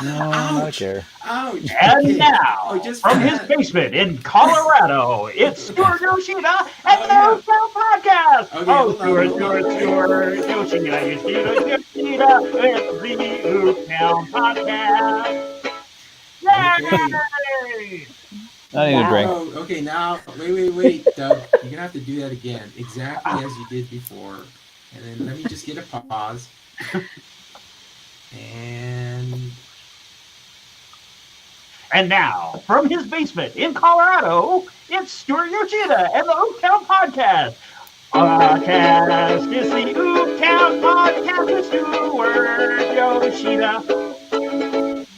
No, not care. Ouch. And Okay. now, Just from that. his basement in Colorado, it's Stuart Yoshida and the yeah. OokTown Podcast. Okay, hold on, Stuart, hold on. Yoshida, Yoshida, it's the OokTown Podcast. Okay. Yay! I need a drink. Oh, okay, now, wait, Doug. You're going to have to do that again, exactly as you did before. And then let me just get a pause. And now, from his basement in Colorado, it's Stuart Yoshida and the OokTown Podcast. Podcast is the OokTown Podcast with Stuart Yoshida.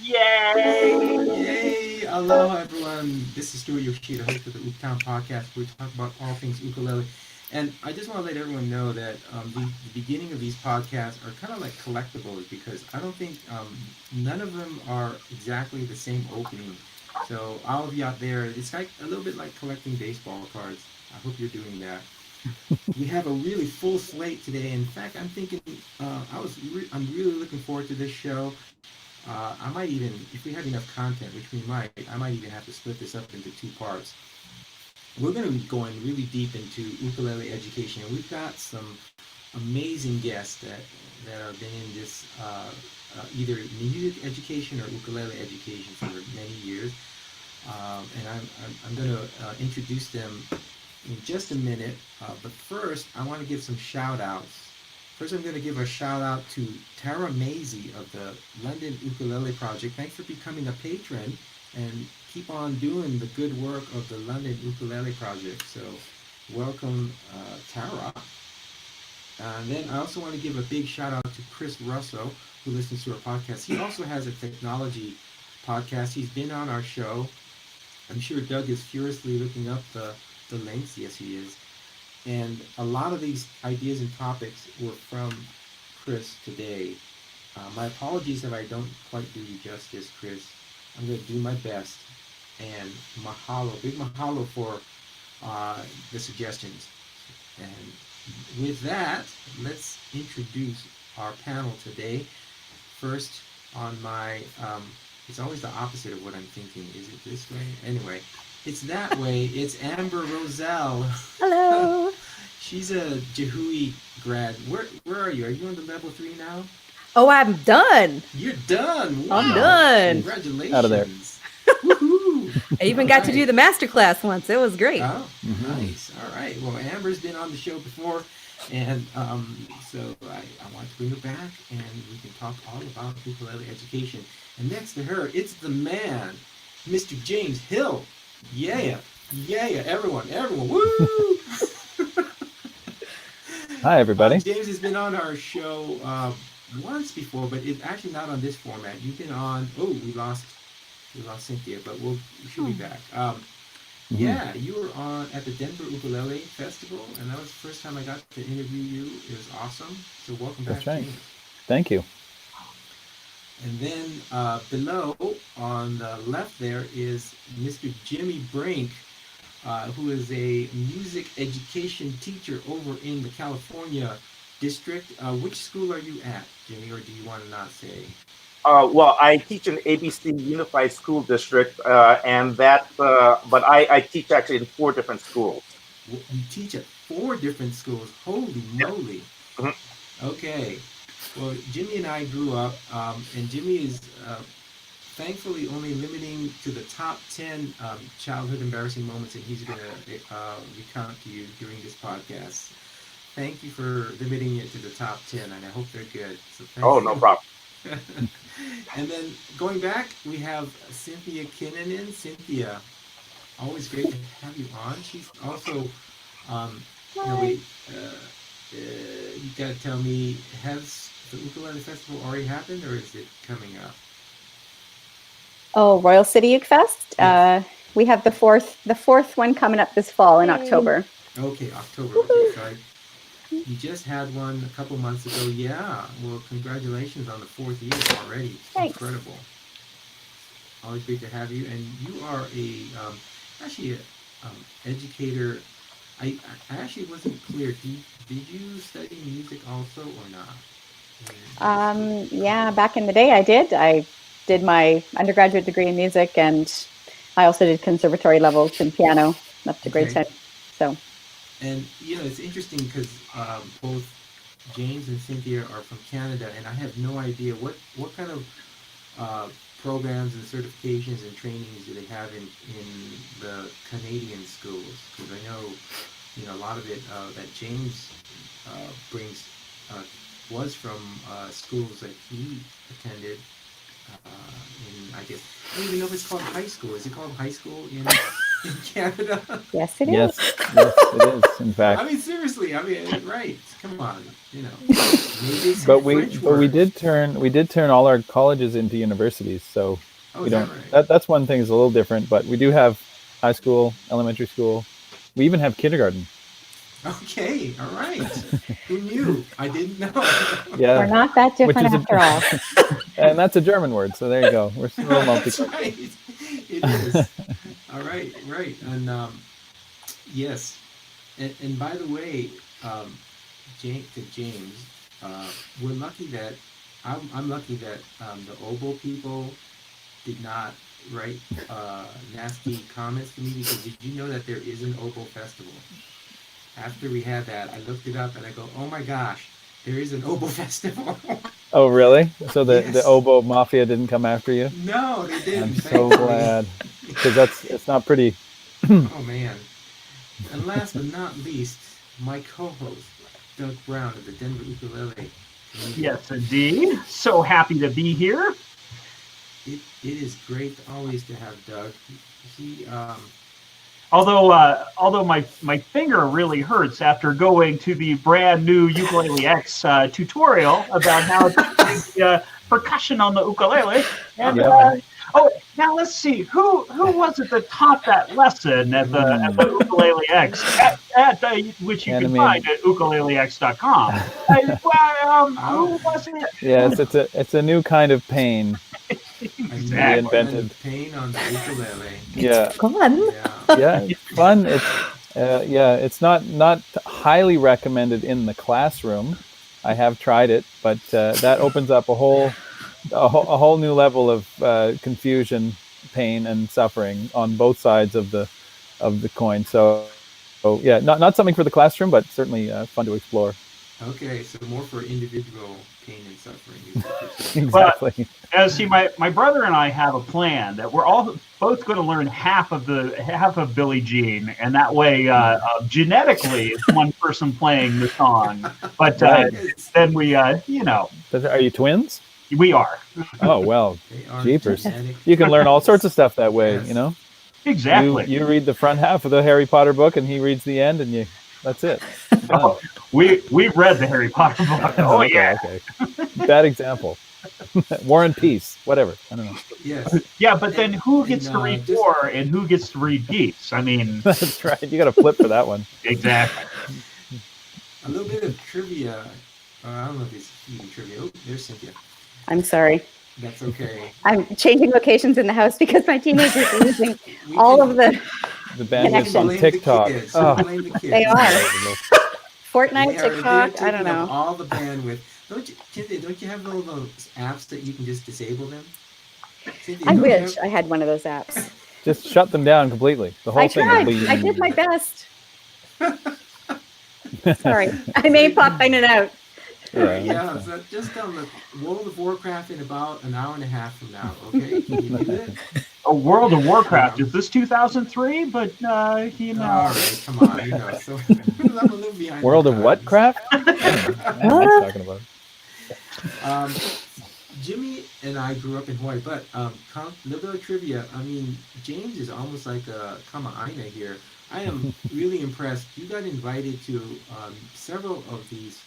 Yay! Aloha, everyone. This is Stuart Yoshida, host of the OokTown Podcast, where we talk about all things ukulele. And I just want to let everyone know that the beginning of these podcasts are kind of like collectibles because I don't think none of them are exactly the same opening. So all of you out there, it's like a little bit like collecting baseball cards. I hope you're doing that. We have a really full slate today. In fact, I'm thinking I'm really looking forward to this show. I might even, if we have enough content, which we might, I might even have to split this up into two parts. We're going to be going really deep into ukulele education. We've got some amazing guests that have been in this either music education or ukulele education for many years. And I'm going to introduce them in just a minute. But first, I want to give some shout outs. First, I'm going to give a shout out to Tara Maisie of the London Ukulele Project. Thanks for becoming a patron and keep on doing the good work of the London Ukulele Project. So welcome, Tara. And then I also want to give a big shout out to Chris Russo, who listens to our podcast. He also has a technology podcast. He's been on our show. I'm sure Doug is furiously looking up the links. Yes, he is. And a lot of these ideas and topics were from Chris today. My apologies if I don't quite do you justice, Chris. I'm going to do my best. And mahalo, big mahalo for the suggestions. And with that, let's introduce our panel today. First on my, it's always the opposite of what I'm thinking. Is it this way? Anyway, it's that way. It's Amber Rozel. Hello. She's a Jehui grad. Where are you? Are you on the level 3 now? Oh, I'm done. You're done. Wow. I'm done. Congratulations. Out of there. Woohoo. I even got to do the master class once. It was great. Oh, nice. All right. Well, Amber's been on the show before, and so I want to bring her back, and we can talk all about ukulele education. And next to her, it's the man, Mr. James Hill. Yeah, everyone, woo! Hi, everybody. James has been on our show once before, but it's actually not on this format. You've been on. Oh, we lost Cynthia, but she'll be back. Yeah, you were on at the Denver Ukulele Festival, and that was the first time I got to interview you. It was awesome. So welcome back, That's right. James. Thank you. And then below on the left there is Mr. Jimmy Brink, who is a music education teacher over in the California district. Which school are you at, Jimmy, or do you want to not say? Well, I teach in ABC Unified School District, and that, but I teach actually in 4 different schools. You teach at 4 different schools. Holy moly. Mm-hmm. Okay. Well, Jimmy and I grew up, and Jimmy is thankfully only limiting to the top 10 childhood embarrassing moments that he's going to recount to you during this podcast. Thank you for limiting it to the top 10, and I hope they're good. So no problem. And then going back, we have Cynthia Kinnunen. Cynthia, always great to have you on. She's also, you got to tell me, has the Ukulele Festival already happened, or is it coming up? Oh, Royal City Uke Fest. Yes. We have the fourth one coming up this fall in October. Okay, October. Okay, so you just had one a couple months ago. Yeah. Well, congratulations on the 4th year already. Thanks. Incredible. Always great to have you. And you are actually an educator. I actually wasn't clear. Did you study music also or not? Yeah, back in the day, I did. I did my undergraduate degree in music, and I also did conservatory levels in piano up to grade Okay. 10. So, And it's interesting because both James and Cynthia are from Canada, and I have no idea what kind of uh, programs and certifications and trainings do they have in the Canadian schools? Because I know a lot of it that James brings was from schools that he attended in, I guess, I don't even know if it's called high school. Is it called high school in Canada? yes, it is. Yes, yes, it is. In I fact, mean, seriously. I mean, right? Come on, maybe it's but a we French but we word. did turn all our colleges into universities. So Oh, we is that don't. right? That's one thing is a little different. But we do have high school, elementary school. We even have kindergarten. Okay, all right. Who knew? I didn't know. We're Yeah, not that which different is after all. and that's a German word. So there you go. We're still That's multicultural. right. It is. All right, right. And yes. And by the way, James, we're lucky that I'm lucky that the oboe people did not write nasty comments to me, because did you know that there is an oboe festival? After we had that, I looked it up and I go, oh my gosh, there is an oboe festival. Oh, really? So the Yes. oboe mafia didn't come after you? No, they didn't. I'm so Thankfully. glad, because it's not pretty. Oh man. And last but not least, my co-host, Doug Brown of the Denver Ukulele Community. Yes, indeed. So happy to be here. It is great always to have Doug. He Although my finger really hurts after going to the brand new Ukulele X tutorial about how to play the percussion on the ukulele. And Yeah. now let's see who was it that taught that lesson at the Ukulele X at which you can Kinnunen. find at ukulelex.com. Who was it? Yes, it's a new kind of pain. Exactly. Invented. pain on the ukulele. Yeah, Fun. Yeah. yeah, it's fun. It's not highly recommended in the classroom. I have tried it, but that opens up a whole new level of confusion, pain, and suffering on both sides of the coin. So yeah, not something for the classroom, but certainly fun to explore. Okay, so more for individual pain and suffering. Is what you're saying. Exactly. See, my brother and I have a plan that we're all both going to learn half of Billie Jean, and that way, genetically, it's one person playing the song. But Right. then we, Are you twins? we are Oh well, They are jeepers! genetic. You can learn all sorts of stuff that way. Yes. You know, exactly. you read the front half of the Harry Potter book, and he reads the end, and that's it. Done. We've read the Harry Potter book. Oh Okay, yeah, okay. Bad example. War and Peace, whatever. I don't know. Yes. yeah. But then who gets And, to read just- War and who gets to read Peace? I mean, That's right. You got to flip for that one. exactly. A little bit of trivia. I don't know if it's even trivia. Oh, there's Cynthia. I'm sorry. That's okay. I'm changing locations in the house because my teenagers are using We all can- of the The bandits Connection. on blame the TikTok. kids. Oh. Blame the kids. They are. Fortnite, They are- they're TikTok. I taking don't up know. all the bandwidth. Cynthia, don't you have all those apps that you can just disable them? Cynthia, I don't you wish have- I had one of those apps. Just shut them down completely. The whole I thing tried. will be. I did my best. Sorry, I may pop in and out. Yeah, so just on the World of Warcraft in about an hour and a half from now. Okay, can you do it? A World of Warcraft. Is this 2003? But you All know. right, come on, So I'm a little behind. World the of what times. craft? I don't know what you're talking about. Jimmy and I grew up in Hawaii, but a little bit of trivia. I mean, James is almost like a kama'aina here. I am really impressed. You got invited to several of these,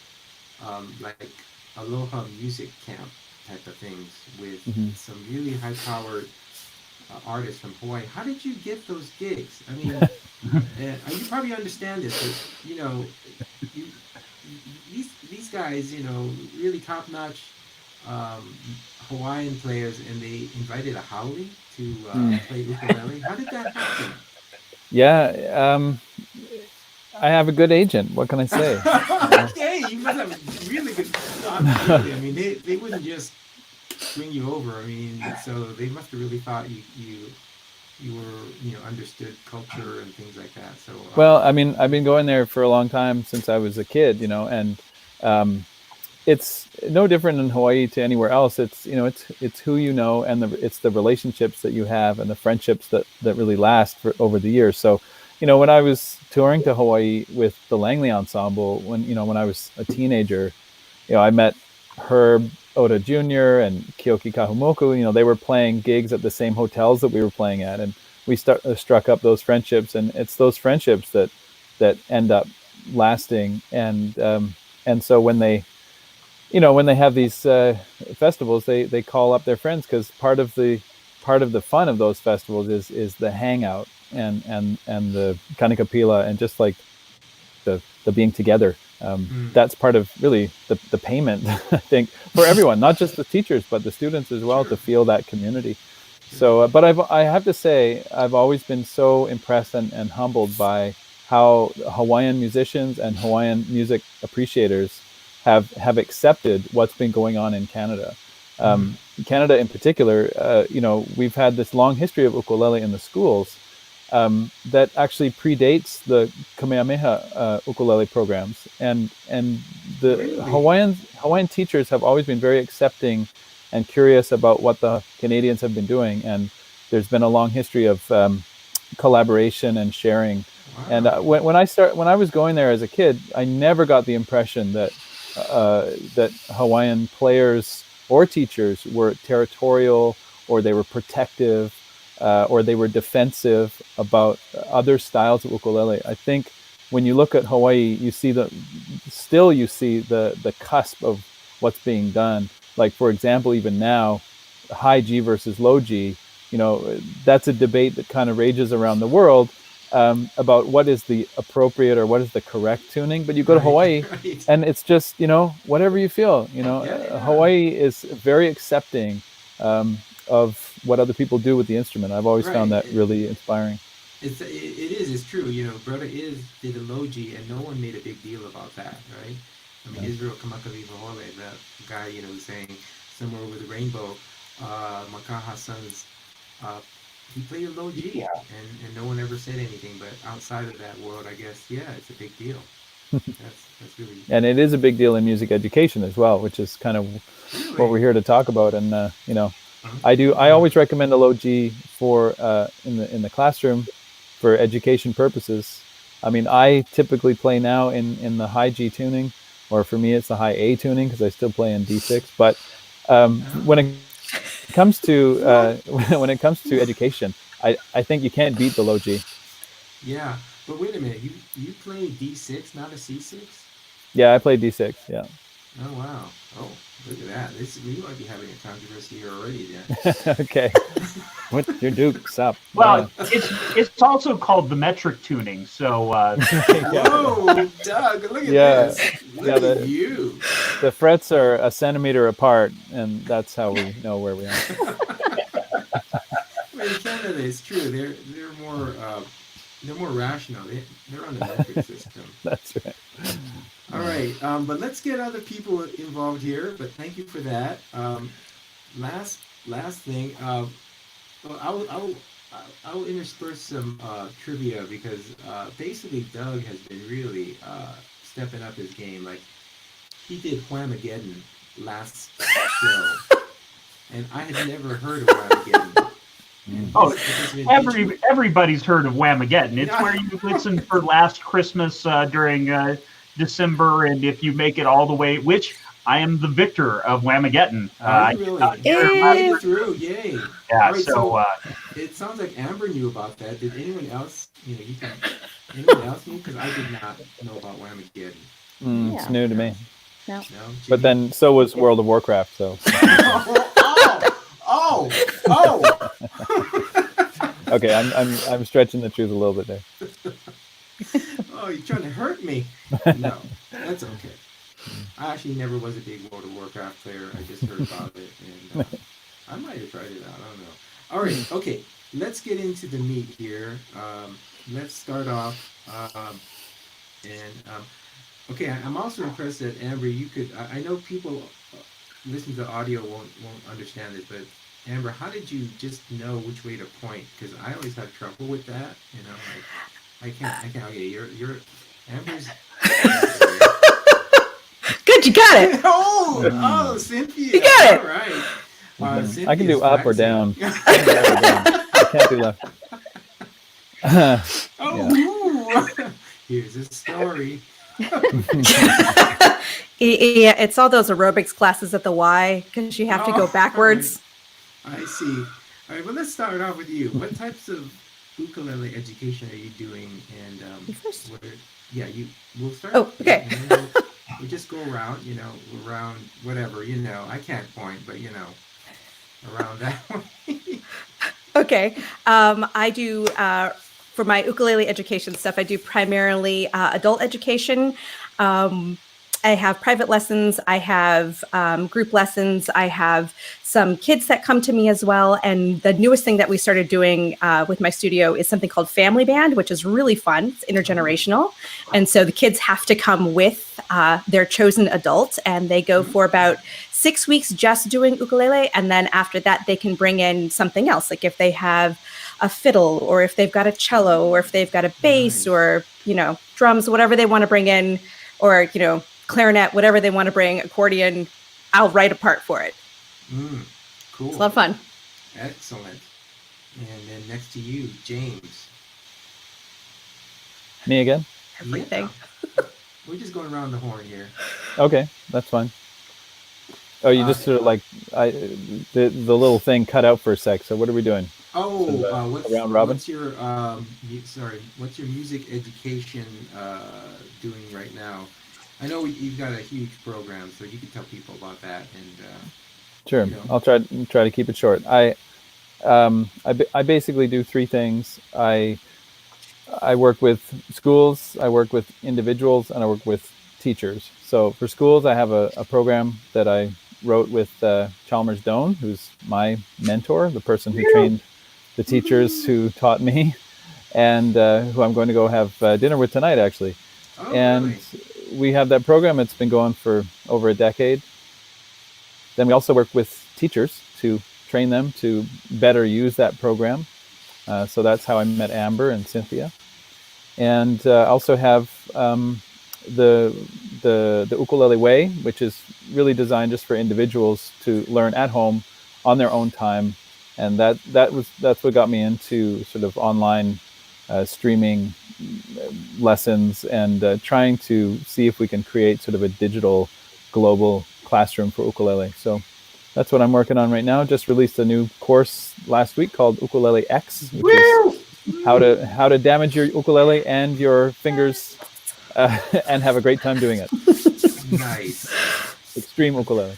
like Aloha music camp type of things with some really high-powered artists from Hawaii. How did you get those gigs? I mean, you probably understand this, but you, these guys, really top-notch Hawaiian players, and they invited a haole to play ukulele. How did that happen? Yeah, I have a good agent. What can I say? Okay, you must have really good. Not really. I mean, they wouldn't just bring you over. I mean, so they must have really thought you were understood culture and things like that. So Well, I mean, I've been going there for a long time since I was a kid, and it's no different in Hawaii to anywhere else. It's it's who you know, and it's the relationships that you have and the friendships that really last for over the years. So, when I was touring to Hawaii with the Langley Ensemble, when I was a teenager, I met Herb Oda Jr. and Kyoki Kahumoku. They were playing gigs at the same hotels that we were playing at, and we struck up those friendships, and it's those friendships that end up lasting. And so when they have these festivals, they call up their friends, because part of the fun of those festivals is the hangout and the kanikapila, and just like the being together. That's part of really the payment, I think, for everyone, not just the teachers, but the students as well, to feel that community. So, but I have to say, I've always been so impressed and humbled by how Hawaiian musicians and Hawaiian music appreciators have accepted what's been going on in Canada. Canada in particular, we've had this long history of ukulele in the schools that actually predates the Kamehameha ukulele programs, and the Really? Hawaiian teachers have always been very accepting and curious about what the Canadians have been doing, and there's been a long history of collaboration and sharing. Wow. And when I was going there as a kid, I never got the impression that Hawaiian players or teachers were territorial, or they were protective, or they were defensive about other styles of ukulele. I think when you look at Hawaii, you see the cusp of what's being done. Like, for example, even now, high G versus low G, that's a debate that kind of rages around the world about what is the appropriate or what is the correct tuning. But you go to Hawaii, right. and it's just, whatever you feel. Yeah. Hawaii is very accepting of what other people do with the instrument. I've always found that really inspiring. It is. It's true. Brother did a low G, and no one made a big deal about that, right? I mean, Israel Kamakawi Vahole, that guy, who's saying Somewhere Over the Rainbow, Makaha Sons, he played a low G, and no one ever said anything. But outside of that world, I guess, it's a big deal. That's really. And it is a big deal in music education as well, which is kind of what we're here to talk about. And I always recommend a low G for in the classroom for education purposes. I mean, I typically play now in the high G tuning, or for me it's the high A tuning, because I still play in D6. But when it comes to education, I think you can't beat the low G. Yeah, but wait a minute. You play D6, not a C6? Yeah, I play D6. Yeah. Oh wow! Oh, look at that. We might be having a controversy here already. Then. Okay. Put your dukes up. Well, it's also called the metric tuning. So. Whoa, Doug! Look at this. Look at you. The frets are a centimeter apart, and that's how we know where we are. Well, in Canada, it's true. They're more rational. They're on the metric system. That's right. All right, but let's get other people involved here. But thank you for that. Last thing. I'll intersperse some trivia, because basically Doug has been really stepping up his game. Like, he did Whamageddon last show, and I had never heard of Whamageddon. Everybody's heard of Whamageddon. It's where you listen for Last Christmas during December, and if you make it all the way, which I am the victor of Whamageddon. Really? Through, yay! Yeah. Right, so it sounds like Amber knew about that. Did anyone else? Anyone else knew? Because I did not know about Whamageddon. It's new to me. No. But then so was World of Warcraft. So. Oh! Okay, I'm stretching the truth a little bit there. Oh, you're trying to hurt me? No, that's okay. I actually never was a big World of Warcraft player. I just heard about it, and I might have tried it out. I don't know. All right, okay. Let's get into the meat here. Let's start off. And okay, I'm also impressed that Amber, you could. I know people listening to the audio won't understand this, but Amber, how did you just know which way to point? Because I always have trouble with that. You know, like I can't. Okay, you're Amber's. Good, you got it. Oh, Cynthia. You got it. All right. I can do up or down. Yeah. I can't do left. Here's a story. Yeah, it's all those aerobics classes at the Y because you have to go backwards. Right. I see. All right, well, let's start off with you. What types of ukulele education are you doing? And First. We'll start. Oh, okay. And then we'll just go around, around whatever, I can't point, but, around that way. Okay. I do, for my ukulele education stuff, I do primarily adult education. I have private lessons. I have group lessons. I have some kids that come to me as well. And the newest thing that we started doing with my studio is something called Family Band, which is really fun. It's intergenerational. And so the kids have to come with their chosen adult, and they go for about 6 weeks just doing ukulele. And then after that, they can bring in something else. Like if they have a fiddle, or if they've got a cello, or if they've got a bass, or, drums, whatever they want to bring in, or, clarinet, whatever they want to bring, accordion, I'll write a part for it. Cool. It's a lot of fun. Excellent. And then next to you, James. Me again? Everything. Yeah. We're just going around the horn here. Okay, that's fine. Oh, you just sort of like the little thing cut out for a sec. So what are we doing? What's round robin? What's your what's your music education doing right now? I know you've got a huge program, so you can tell people about that. And sure, I'll try to keep it short. I basically do three things. I work with schools, I work with individuals, and I work with teachers. So for schools, I have a program that I wrote with Chalmers Doan, who's my mentor, the person who trained the teachers who taught me, and who I'm going to go have dinner with tonight, actually. And really? We have that program. It's been going for over a decade. Then we also work with teachers to train them to better use that program. So that's how I met Amber and Cynthia. And also have the Ukulele Way, which is really designed just for individuals to learn at home on their own time. And that's what got me into sort of online streaming lessons and trying to see if we can create sort of a digital global classroom for ukulele. So that's what I'm working on right now. Just released a new course last week called Ukulele X, which is how to damage your ukulele and your fingers and have a great time doing it. Nice. Extreme ukulele.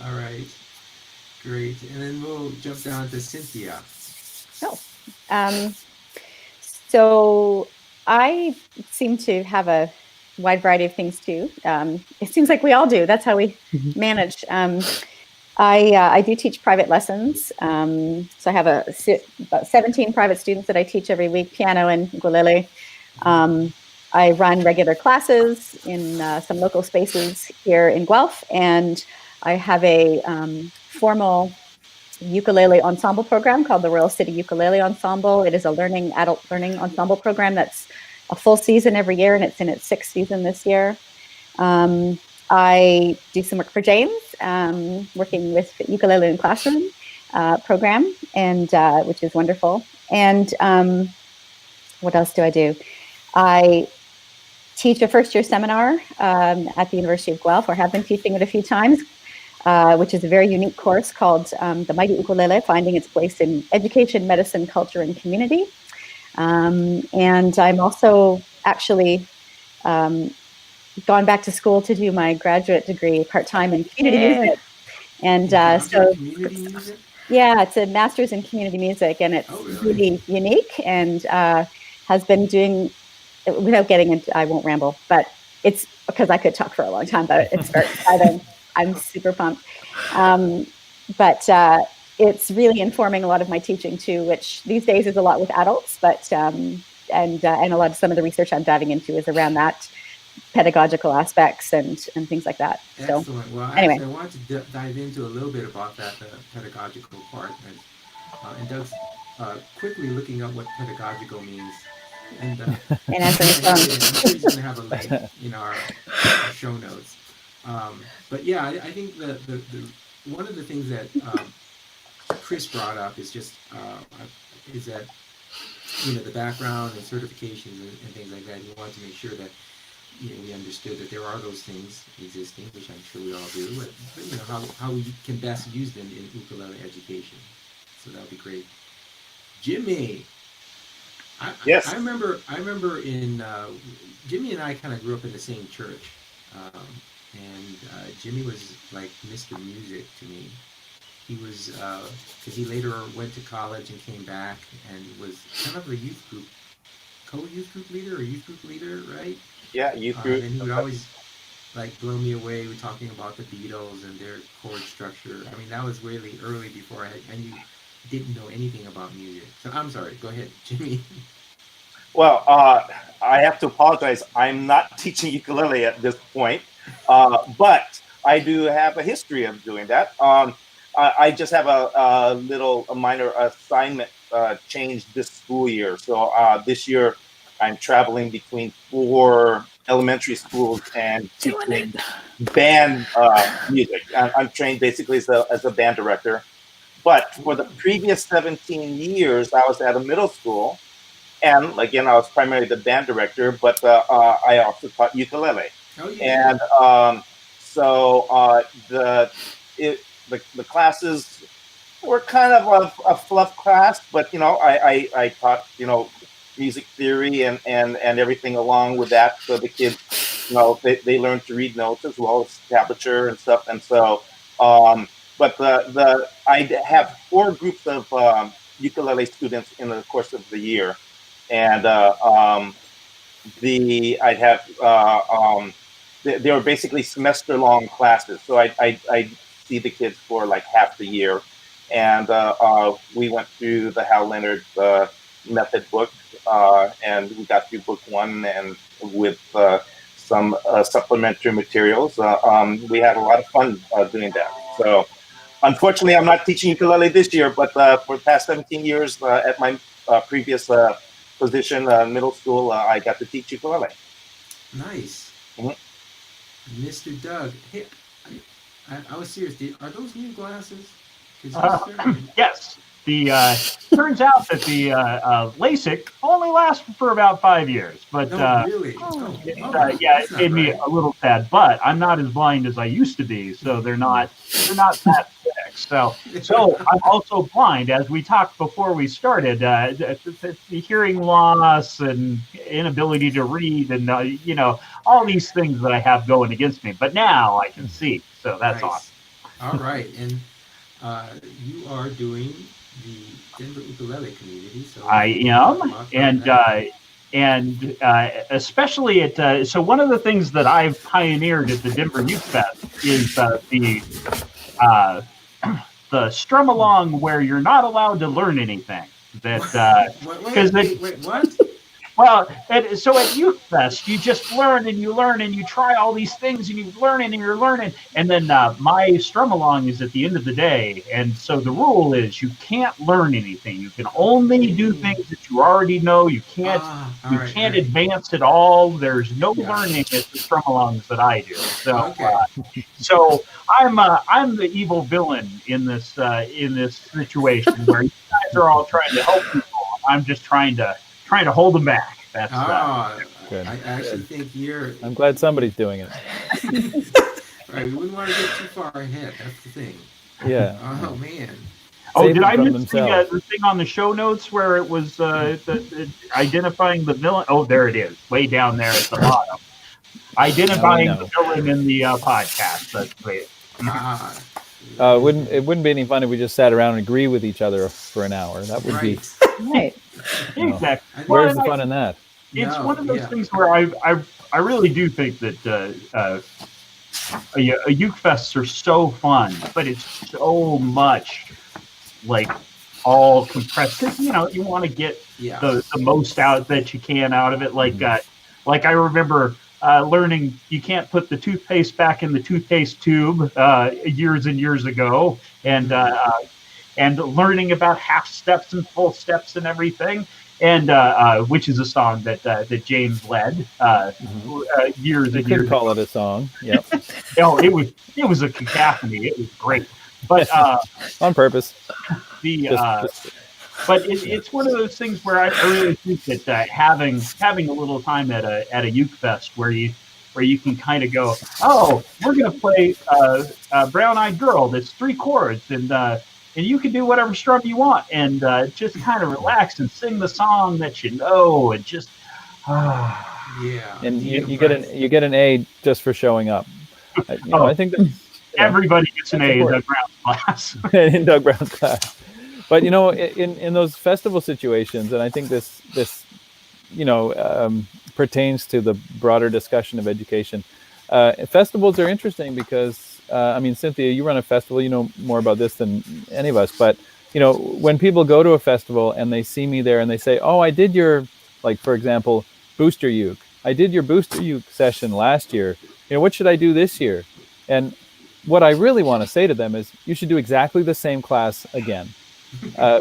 All right. Great. And then we'll jump down to Cynthia. So I seem to have a wide variety of things too. It seems like we all do. That's how we manage. I do teach private lessons. So I have about 17 private students that I teach every week, piano and ukulele. I run regular classes in some local spaces here in Guelph, and I have a formal ukulele ensemble program called the Royal City Ukulele Ensemble. It is a adult learning ensemble program that's a full season every year, and it's in its 6th season this year. I do some work for James, working with the Ukulele in Classroom program, and which is wonderful. And what else do I do? I teach a first-year seminar at the University of Guelph, or have been teaching it a few times, which is a very unique course called The Mighty Ukulele, Finding Its Place in Education, Medicine, Culture, and Community. And I'm also actually gone back to school to do my graduate degree part-time in community music. And so, yeah, it's a master's in community music, and it's really unique, and has been doing, without getting into, I won't ramble, but it's because I could talk for a long time, but it's very exciting. I'm super pumped. But it's really informing a lot of my teaching too, which these days is a lot with adults, but and a lot of some of the research I'm diving into is around that pedagogical aspects and things like that. So, Excellent. Well, anyway. actually, I wanted to dive into a little bit about that, the pedagogical part. And Doug's quickly looking up what pedagogical means. And And answering his I'm phone. sure he's going to have a link in our show notes. But yeah, I think the one of the things that Chris brought up is just is that the background and certifications and things like that. He wanted to make sure that we understood that there are those things existing, which I'm sure we all do. But how we can best use them in ukulele education. So that would be great. Jimmy. Yes. I remember in Jimmy and I kind of grew up in the same church, and Jimmy was like Mr. Music to me. He was because he later went to college and came back and was kind of a youth group, co-youth group leader or youth group leader, right? Yeah, youth group. And he would always like blow me away with talking about the Beatles and their chord structure. I mean, that was really early before I knew. Didn't know anything about music. So I'm sorry. Go ahead, Jimmy. Well, I have to apologize. I'm not teaching ukulele at this point, but I do have a history of doing that. I just have a minor assignment change this school year. So this year I'm traveling between 4 elementary schools and teaching band music. I'm trained basically as a band director. But for the previous 17 years, I was at a middle school, and again, I was primarily the band director, but I also taught ukulele. Oh, yeah. And so the classes were kind of a fluff class, but I taught music theory and everything along with that. So the kids, they learned to read notes as well as tablature and stuff, and so. But I have 4 groups of ukulele students in the course of the year, and I'd have they were basically semester long classes. So I see the kids for like half the year, and we went through the Hal Leonard method book, and we got through book 1 and with some supplementary materials. We had a lot of fun doing that. So. Unfortunately, I'm not teaching ukulele this year, but for the past 17 years at my previous position, middle school, I got to teach ukulele. Nice. Mm-hmm. Mr. Doug, hey, I was serious. Are those new glasses? Yes. Turns out that the LASIK only lasts for about 5 years, but really? it made me a little sad. But I'm not as blind as I used to be, so they're not that fixed. So I'm also blind, as we talked before we started. The hearing loss and inability to read, and all these things that I have going against me. But now I can see, so that's awesome. All right, and you are doing the Denver ukulele community. So I am, and especially at so one of the things that I've pioneered at the Denver Youth Fest is the strum along where you're not allowed to learn anything. That wait, what? Well, so at Youth Fest, you just learn and you learn and you try all these things and you learn and you're learning. And then my strum along is at the end of the day. And so the rule is you can't learn anything. You can only do things that you already know. You can't advance at all. There's no learning at the strum alongs that I do. So so I'm the evil villain in this situation where you guys are all trying to help people. I'm just trying to hold them back. That's good. I actually think I'm glad somebody's doing it. Right, we wouldn't want to get too far ahead. That's the thing. Yeah. Oh man. Oh, did I miss the thing on the show notes where it was the identifying the villain? Oh, there it is, way down there at the bottom. Identifying the villain in the podcast. That's great. It wouldn't be any fun if we just sat around and agree with each other for an hour. That would be right. Exactly. Where's the fun in that? It's one of those things where I really do think that Uke Fests are so fun, but it's so much like all compressed, because you want to get Yeah. the most out that you can out of it. Like I remember learning you can't put the toothpaste back in the toothpaste tube years and years ago, and learning about half steps and full steps and everything, and which is a song that James led years You and could years call ago. it a song. Yep. It was a cacophony. It was great, but On purpose. the Just but it's one of those things where I really think that having a little time at a uke fest where you can kind of go, oh, we're gonna play Brown Eyed Girl. That's 3 chords, and you can do whatever strum you want, and just kind of relax and sing the song that you know, and just Yeah. and you get an A just for showing up. I think that's, everybody gets an that's A in important. Doug Brown's class. in Doug Brown's class. But in those festival situations, and I think this pertains to the broader discussion of education. Festivals are interesting because Cynthia, you run a festival. You know more about this than any of us. But when people go to a festival and they see me there and they say, "Oh, I did your, like, for example, booster uke. I did your booster uke session last year. What should I do this year?" And what I really want to say to them is, you should do exactly the same class again.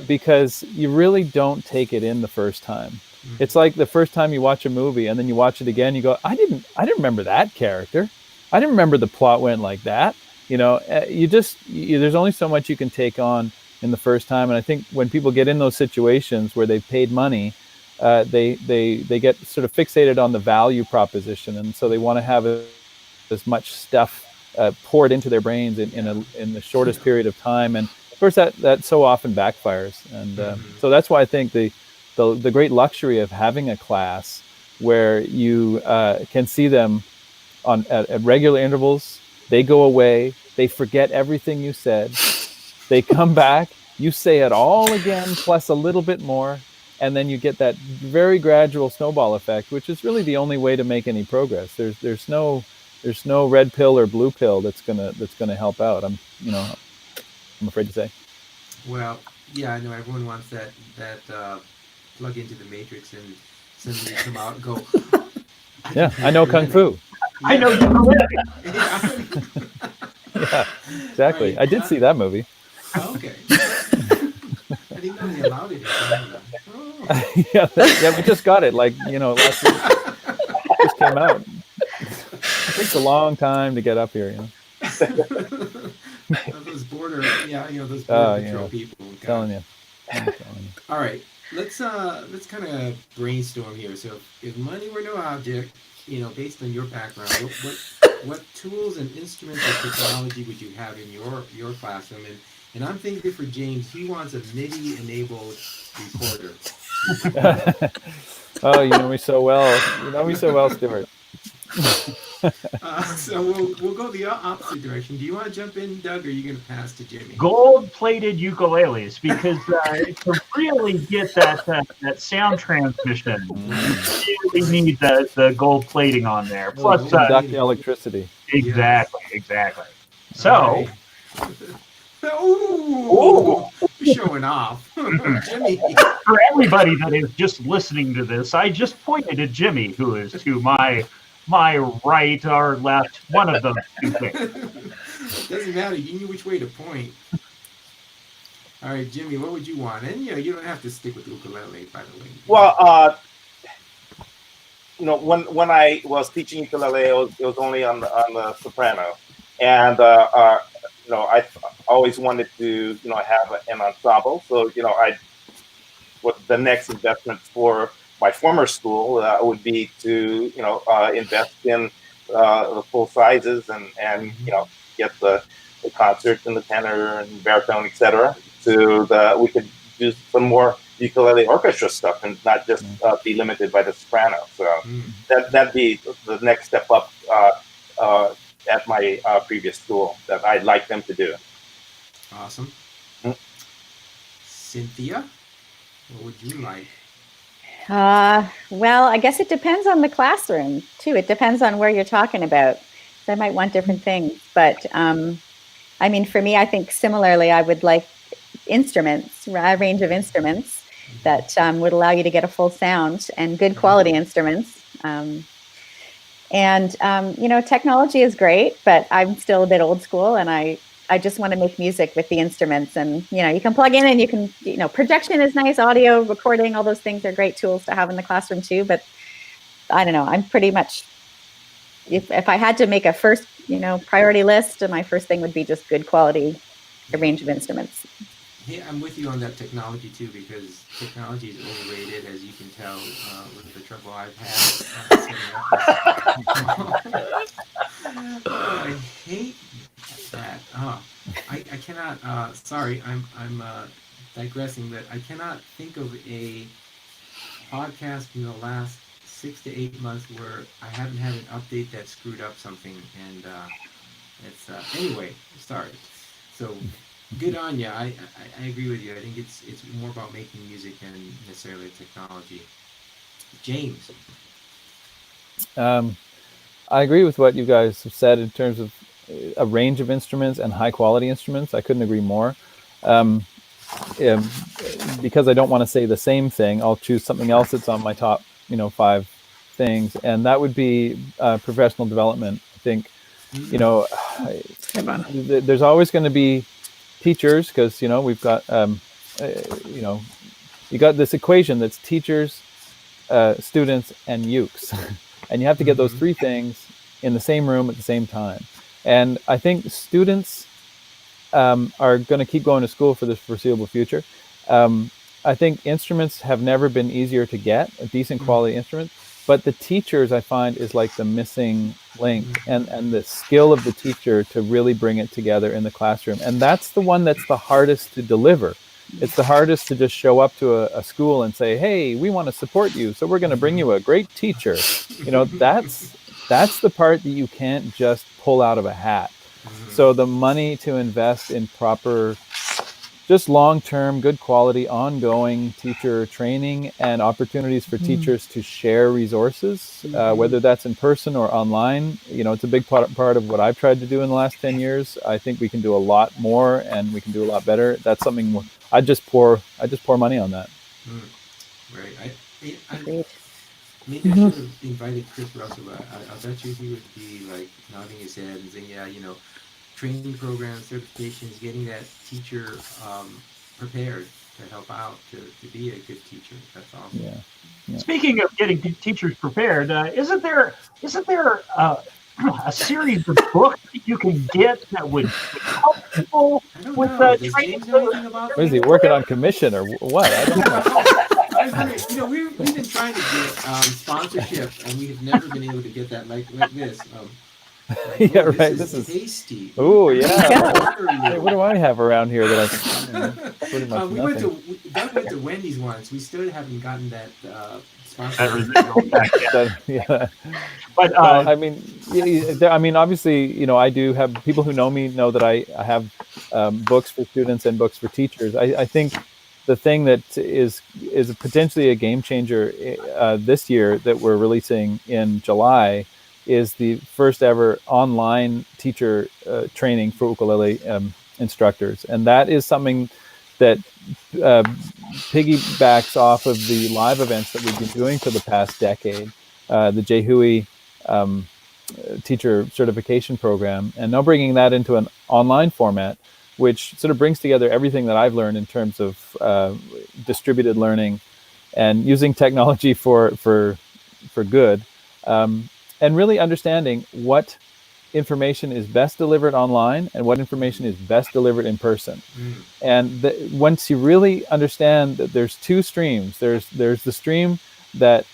Because you really don't take it in the first time. It's like the first time you watch a movie and then you watch it again, you go, I didn't remember that character. I didn't remember the plot went like that. There's only so much you can take on in the first time. And I think when people get in those situations where they've paid money, they get sort of fixated on the value proposition. And so they want to have as much stuff poured into their brains in the shortest period of time. And of course, that so often backfires, and so that's why I think the great luxury of having a class where you can see them at regular intervals. They go away, they forget everything you said, they come back, you say it all again plus a little bit more, and then you get that very gradual snowball effect, which is really the only way to make any progress. There's no red pill or blue pill that's gonna help out. I'm afraid to say. Well, yeah, I know everyone wants that plug into the matrix and suddenly come out and go. Yeah, I know kung fu. I know ukulele. Yeah, exactly. Right. I did see that movie. Oh, okay. I didn't know they allowed it. Oh. yeah, we just got it last week. It just came out. It takes a long time to get up here. Those border patrol people. I'm telling you. All right, let's kind of brainstorm here. So, if money were no object, based on your background, what tools and instruments or technology would you have in your classroom? And I'm thinking for James, he wants a MIDI-enabled recorder. Oh, you know me so well. You know me so well, Stuart. So we'll go the opposite direction. Do you want to jump in, Doug, or are you going to pass to Jimmy? Gold-plated ukuleles, because to really get that sound transmission, you really need the gold plating on there. Plus, conduct electricity. Exactly. So, ooh, showing off, Jimmy. For everybody that is just listening to this, I just pointed at Jimmy, who is to my right or left, one of them. Doesn't matter. You knew which way to point. All right, Jimmy, what would you want? And you don't have to stick with ukulele, by the way. Well, when I was teaching ukulele, it was only on the soprano, and I always wanted to have an ensemble. So what the next investment for my former school would be to invest in the full sizes and get the concert and the tenor and baritone, etc. So we could do some more ukulele orchestra stuff and not just be limited by the soprano. So that'd be the next step up at my previous school that I'd like them to do. Awesome. Cynthia, what would you like? Well, I guess it depends on the classroom too. It depends on where you're talking about. So I might want different things, but for me, I think similarly, I would like instruments, a range of instruments that would allow you to get a full sound and good quality instruments. Technology is great, but I'm still a bit old school, and I just want to make music with the instruments. And, you can plug in and you can, projection is nice, audio, recording, all those things are great tools to have in the classroom too. But I don't know, I'm pretty much, if I had to make a first, priority list, my first thing would be just good quality, a range of instruments. Hey, I'm with you on that technology too, because technology is overrated, as you can tell with the trouble I've had. I hate that. I cannot. Sorry, I'm digressing, but I cannot think of a podcast in the last 6 to 8 months where I haven't had an update that screwed up something, and it's anyway. Sorry. So. Good on you. I agree with you. I think it's more about making music than necessarily technology. James. I agree with what you guys have said in terms of a range of instruments and high quality instruments. I couldn't agree more. Because I don't want to say the same thing, I'll choose something else that's on my top, 5 things, and that would be professional development. I think, there's always going to be teachers, because we've got you got this equation that's teachers, students, and ukes, and you have to get those 3 things in the same room at the same time. And I think students are going to keep going to school for the foreseeable future. I think instruments have never been easier to get, a decent quality instrument, but the teachers, I find, is like the missing link, and the skill of the teacher to really bring it together in the classroom. And that's the one that's the hardest to deliver. It's the hardest to just show up to a school and say, hey, we want to support you, so we're going to bring you a great teacher. That's the part that you can't just pull out of a hat. So the money to invest in proper, just long-term, good quality, ongoing teacher training and opportunities for teachers to share resources, whether that's in person or online. It's a big part of what I've tried to do in the last 10 years. I think we can do a lot more, and we can do a lot better. That's something I just pour money on that. Right. Maybe I should have invited Chris Russell. I bet you he would be like nodding his head and saying, yeah, training programs, certifications, getting that teacher prepared to help out to be a good teacher. That's awesome. Yeah. Speaking of getting teachers prepared, isn't there a series of books that you can get that would help people with training? What is he working on commission or what? I don't know. We've been trying to get sponsorship, and we have never been able to get that like this. Yeah, right. This is tasty. Oh, yeah. Hey, what do I have around here that I pretty much Doug went to Wendy's once. We still haven't gotten that sponsorship. Yeah. But obviously, I do have people who know me know that I have books for students and books for teachers. I think the thing that is potentially a game changer this year that we're releasing in July is the first ever online teacher training for ukulele instructors. And that is something that piggybacks off of the live events that we've been doing for the past decade, the Jehui teacher certification program, and now bringing that into an online format, which sort of brings together everything that I've learned in terms of distributed learning and using technology for good. And really understanding what information is best delivered online and what information is best delivered in person. And once you really understand that there's 2 streams, there's the stream that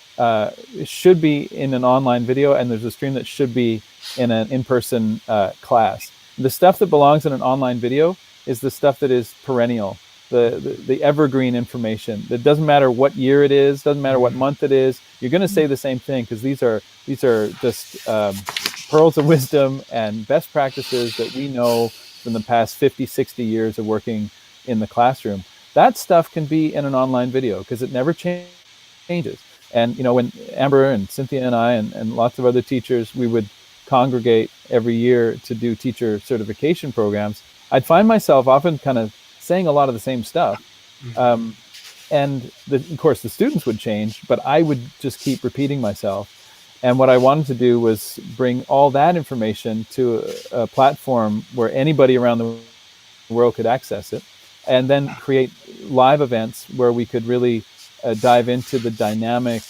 should be in an online video, and there's a stream that should be in an in-person class. The stuff that belongs in an online video is the stuff that is perennial, the evergreen information. That doesn't matter what year it is, doesn't matter what month it is. You're going to say the same thing, because these are just pearls of wisdom and best practices that we know from the past 50, 60 years of working in the classroom. That stuff can be in an online video because it never changes. And when Amber and Cynthia and I and lots of other teachers, we would congregate every year to do teacher certification programs, I'd find myself often kind of saying a lot of the same stuff. And of course, the students would change, but I would just keep repeating myself. And what I wanted to do was bring all that information to a platform where anybody around the world could access it, and then create live events where we could really dive into the dynamic,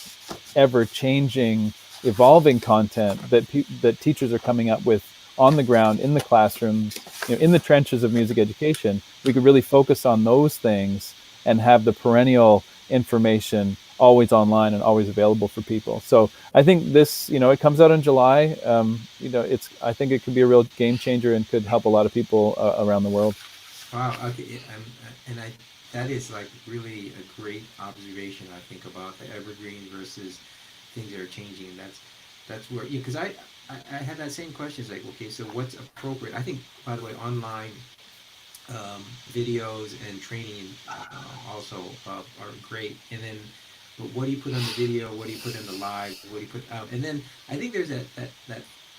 ever-changing, evolving content that teachers are coming up with on the ground, in the classrooms, in the trenches of music education. We could really focus on those things and have the perennial information always online and always available for people. So I think this, it comes out in July. I think it could be a real game changer and could help a lot of people around the world. Wow. Okay. That is like really a great observation. I think about the evergreen versus things that are changing. And that's where, because I had that same question. It's like, okay, so what's appropriate? I think, by the way, online videos and training also are great. And then, but what do you put on the video? What do you put in the live? What do you put out? And then I think there's that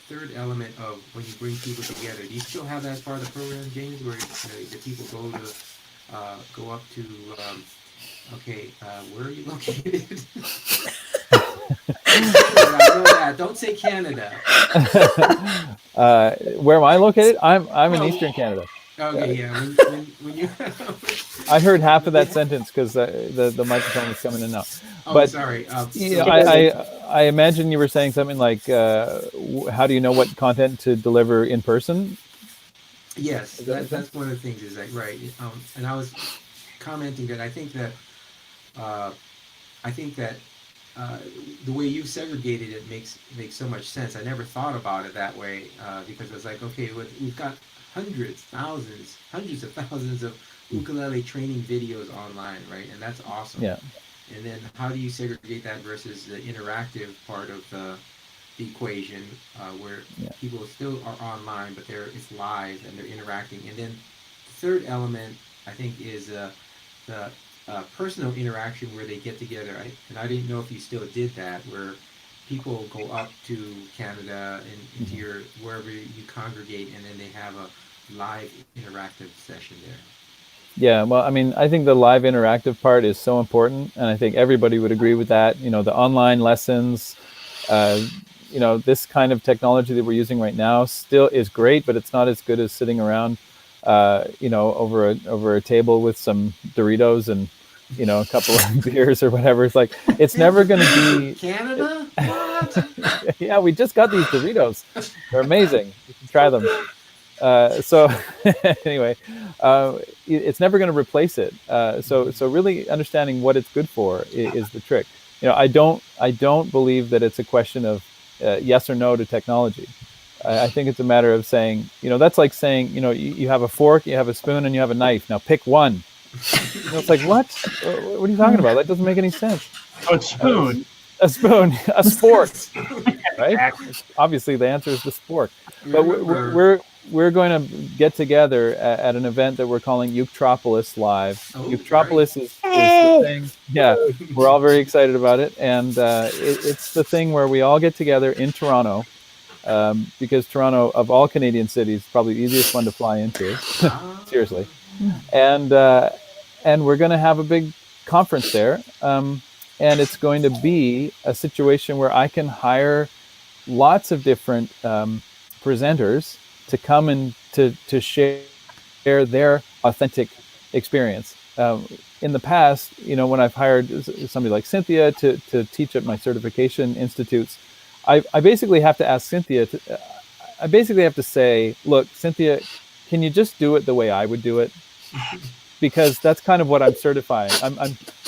third element of when you bring people together. Do you still have that as part of the program, James, where the people go up to where are you located? I know that. Don't say Canada. Where am I located? I'm in Eastern Canada. Okay, yeah. When you I heard half of that sentence because the microphone was coming in and out. Oh, But sorry. I imagine you were saying something like, how do you know what content to deliver in person? Yes, that's one of the things. Is that right? And I was commenting that I think that the way you've segregated it makes so much sense. I never thought about it that way because it's like, okay, we've got hundreds of thousands of ukulele training videos online, right? And that's awesome. Yeah. And then how do you segregate that versus the interactive part of the equation where people still are online, but it's live and they're interacting. And then the third element, I think, is the personal interaction where they get together. And I didn't know if you still did that, where people go up to Canada and to your wherever you congregate, and then they have a live interactive session there. Yeah, well, I mean, I think the live interactive part is so important, and I think everybody would agree with that. The online lessons, this kind of technology that we're using right now still is great, but it's not as good as sitting around, over a table with some Doritos and, a couple of beers or whatever. It's like, it's never going to be Canada. What? Yeah, we just got these Doritos. They're amazing. You can try them. So anyway, it's never going to replace it. So really understanding what it's good for is the trick. I don't believe that it's a question of yes or no to technology. I think it's a matter of saying, that's like saying, you have a fork, you have a spoon, and you have a knife. Now pick one. It's like, what? What are you talking about? That doesn't make any sense. A spoon. A spoon, a spork, right? Obviously, the answer is the spork. But we're going to get together at an event that we're calling Uktropolis Live. Uktropolis is the thing. Yeah, we're all very excited about it, and it's the thing where we all get together in Toronto, because Toronto, of all Canadian cities, is probably the easiest one to fly into. Seriously, and we're going to have a big conference there. And it's going to be a situation where I can hire lots of different presenters to come and to share their authentic experience. In the past, when I've hired somebody like Cynthia to teach at my certification institutes, I basically have to ask Cynthia. I basically have to say, look, Cynthia, can you just do it the way I would do it? Because that's kind of what I'm certifying.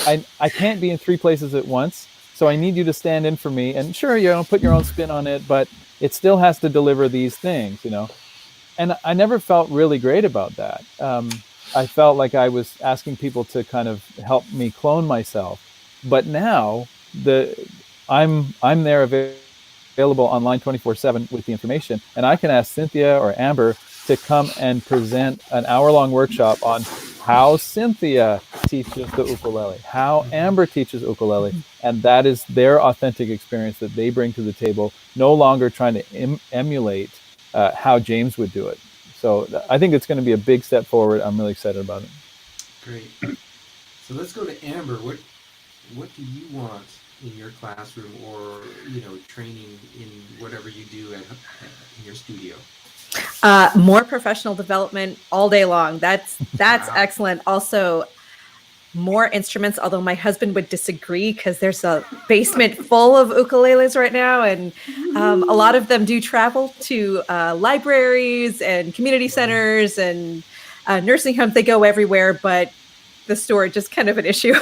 I can't be in three places at once, so I need you to stand in for me. And sure, put your own spin on it, but it still has to deliver these things, And I never felt really great about that. I felt like I was asking people to kind of help me clone myself. But now I'm there available online 24/7 with the information, and I can ask Cynthia or Amber to come and present an hour-long workshop on how Cynthia teaches the ukulele, how Amber teaches ukulele, and that is their authentic experience that they bring to the table, no longer trying to emulate how James would do it. So I think it's going to be a big step forward. I'm really excited about it. Great. So let's go to Amber. What do you want in your classroom, or training in whatever you do in your studio? More professional development all day long. That's Wow. excellent. Also, more instruments, although my husband would disagree because there's a basement full of ukuleles right now, and a lot of them do travel to libraries and community centers and nursing homes. They go everywhere, but the storage is kind of an issue.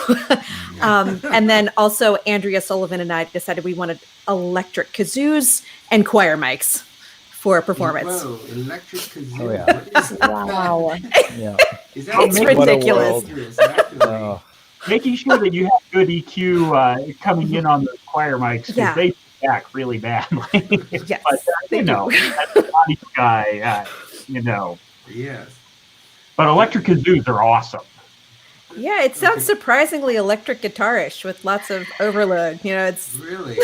And then also Andrea Sullivan and I decided we wanted electric kazoos and choir mics for performance. Whoa, electric kazoo. Oh, yeah. What is that? Wow. Yeah. Is that It's ridiculous. dangerous, actually? Oh, Making sure that you have good EQ coming in on those choir mics, because Yeah. they back really badly. Yes, But, they do. as a body guy, Yes. But electric kazoos are awesome. Yeah, it sounds Okay. surprisingly electric guitarish with lots of overload. It's Really?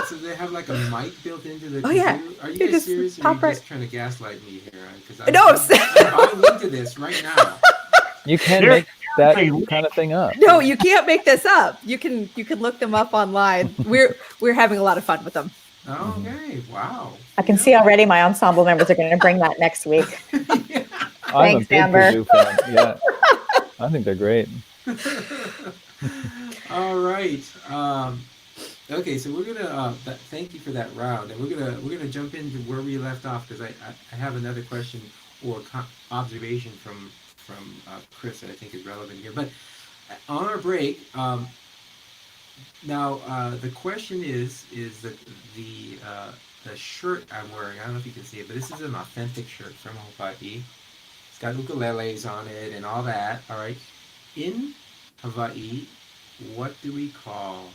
So they have like a mic built into the Oh, yeah. Are you You guys just serious, or are pop you right- just trying to gaslight me here? Because No, I'm buying into this right now. you can There- make that Hey, kind of thing up. no, you can't make this up. You can look them up online. We're having a lot of fun with them. Okay, wow. I can see already my ensemble members are going to bring that next week. I'm a Thanks, big Amber. kazoo fan. Yeah, I think they're great. All right. Okay, so we're gonna thank you for that round, and we're gonna jump into where we left off, because I have another question or observation from Chris that I think is relevant here. But on our break, now the question is the shirt I'm wearing. I don't know if you can see it, but this is an authentic shirt from Hawaii. It's got ukuleles on it and all that. All right. In Hawaii, what do we call